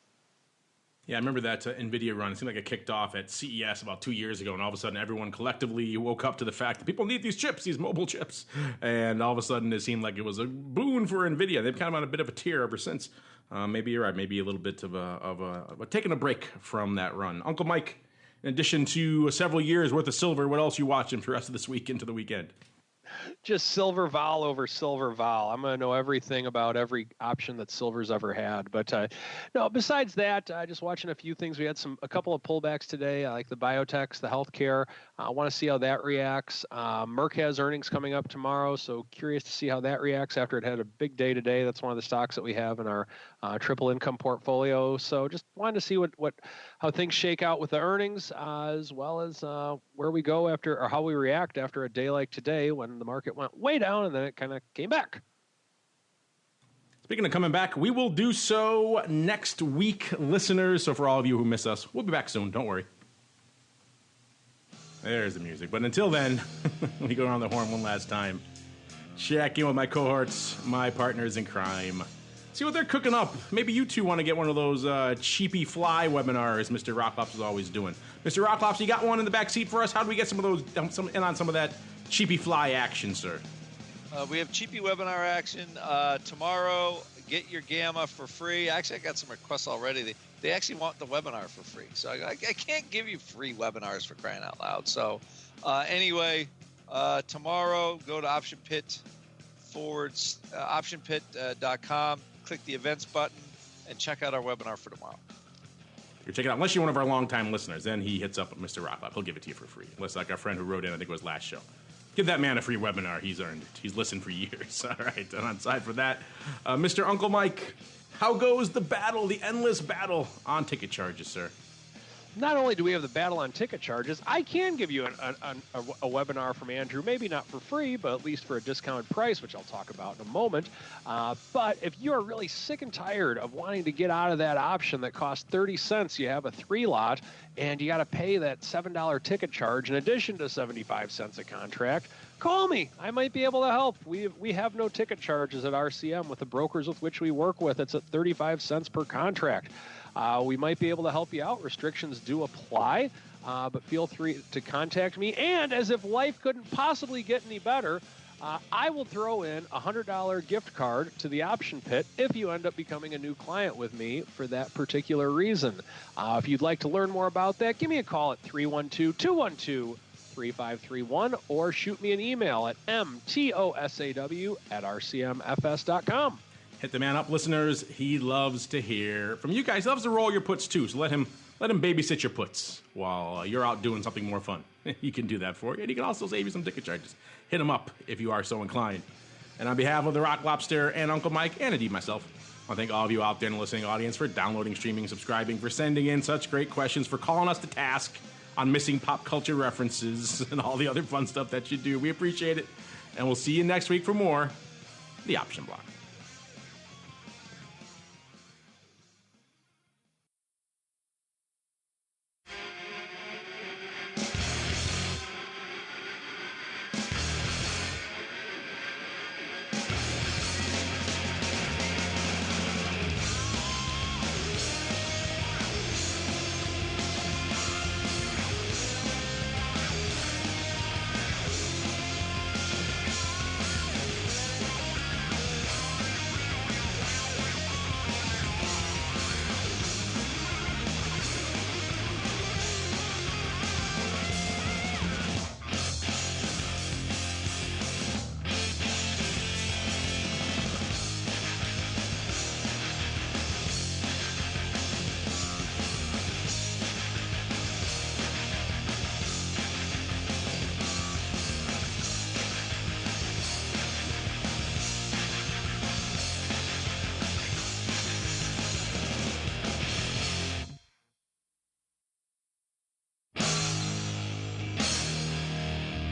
Yeah, I remember that NVIDIA run. It seemed like it kicked off at CES about 2 years ago, and all of a sudden everyone collectively woke up to the fact that people need these chips, these mobile chips. And all of a sudden it seemed like it was a boon for NVIDIA. They've kind of on a bit of a tear ever since. Maybe you're right. Maybe a little bit of a taking a break from that run. Uncle Mike, in addition to several years worth of silver, what else you watching for the rest of this week into the weekend? Just silver vol over silver vol. I'm going to know everything about every option that silver's ever had. But no, besides that, just watching a few things. We had a couple of pullbacks today, like the biotechs, the healthcare. I want to see how that reacts. Merck has earnings coming up tomorrow, so curious to see how that reacts after it had a big day today. That's one of the stocks that we have in our triple income portfolio. So just wanted to see how things shake out with the earnings, as well as where we go after, or how we react after a day like today when the market went way down and then it kind of came back. Speaking of coming back, we will do so next week, listeners. So for all of you who miss us, we'll be back soon. Don't worry. There's the music. But until then, let me go around the horn one last time. Check in with my cohorts, my partners in crime. See what they're cooking up. Maybe you two want to get one of those cheapy fly webinars Mr. Rocklops is always doing. Mr. Rocklops, you got one in the back seat for us? How do we get some of those, in on some of that cheapy fly action, sir? We have cheapy webinar action tomorrow. Get your Gamma for free. Actually, I got some requests already. They actually want the webinar for free. So I can't give you free webinars for crying out loud. So anyway, tomorrow, go to optionpit.com, click the events button, and check out our webinar for tomorrow. You're checking out, unless you're one of our longtime listeners, then he hits up Mr. Rocklop. He'll give it to you for free. Unless like our friend who wrote in, I think it was last show. Give that man a free webinar. He's earned it. He's listened for years. All right, and on side for that, Mr. Uncle Mike, how goes the battle, the endless battle on ticket charges, sir? Not only do we have the battle on ticket charges, I can give you a webinar from Andrew, maybe not for free, but at least for a discounted price, which I'll talk about in a moment. But if you're really sick and tired of wanting to get out of that option that costs 30 cents, you have a 3-lot, and you got to pay that $7 ticket charge in addition to 75 cents a contract, call me. I might be able to help. We have no ticket charges at RCM with the brokers with which we work with. It's at 35 cents per contract. We might be able to help you out. Restrictions do apply, but feel free to contact me. And as if life couldn't possibly get any better, I will throw in a $100 gift card to the Option Pit if you end up becoming a new client with me for that particular reason. If you'd like to learn more about that, give me a call at 312-212-3531 or shoot me an email at mtosaw@rcmfs.com. Hit the man up, listeners. He loves to hear from you guys. He loves to roll your puts too, so let him babysit your puts while you're out doing something more fun. He can do that for you, and he can also save you some ticket charges. Hit him up if you are so inclined. And on behalf of the Rock Lobster and Uncle Mike, and indeed myself, I want to thank all of you out there in the listening audience for downloading, streaming, subscribing, for sending in such great questions, for calling us to task on missing pop culture references and all the other fun stuff that you do. We appreciate it, and we'll see you next week for more The Option Block.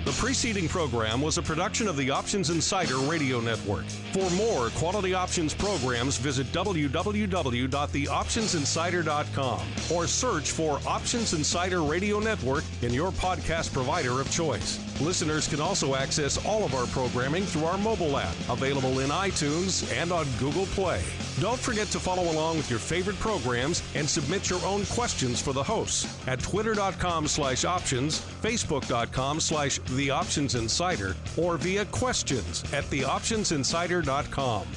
The preceding program was a production of the Options Insider Radio Network. For more quality options programs, visit www.theoptionsinsider.com or search for Options Insider Radio Network in your podcast provider of choice. Listeners can also access all of our programming through our mobile app, available in iTunes and on Google Play. Don't forget to follow along with your favorite programs and submit your own questions for the hosts at twitter.com/options, facebook.com/theoptionsinsider, or via questions at theoptionsinsider.com.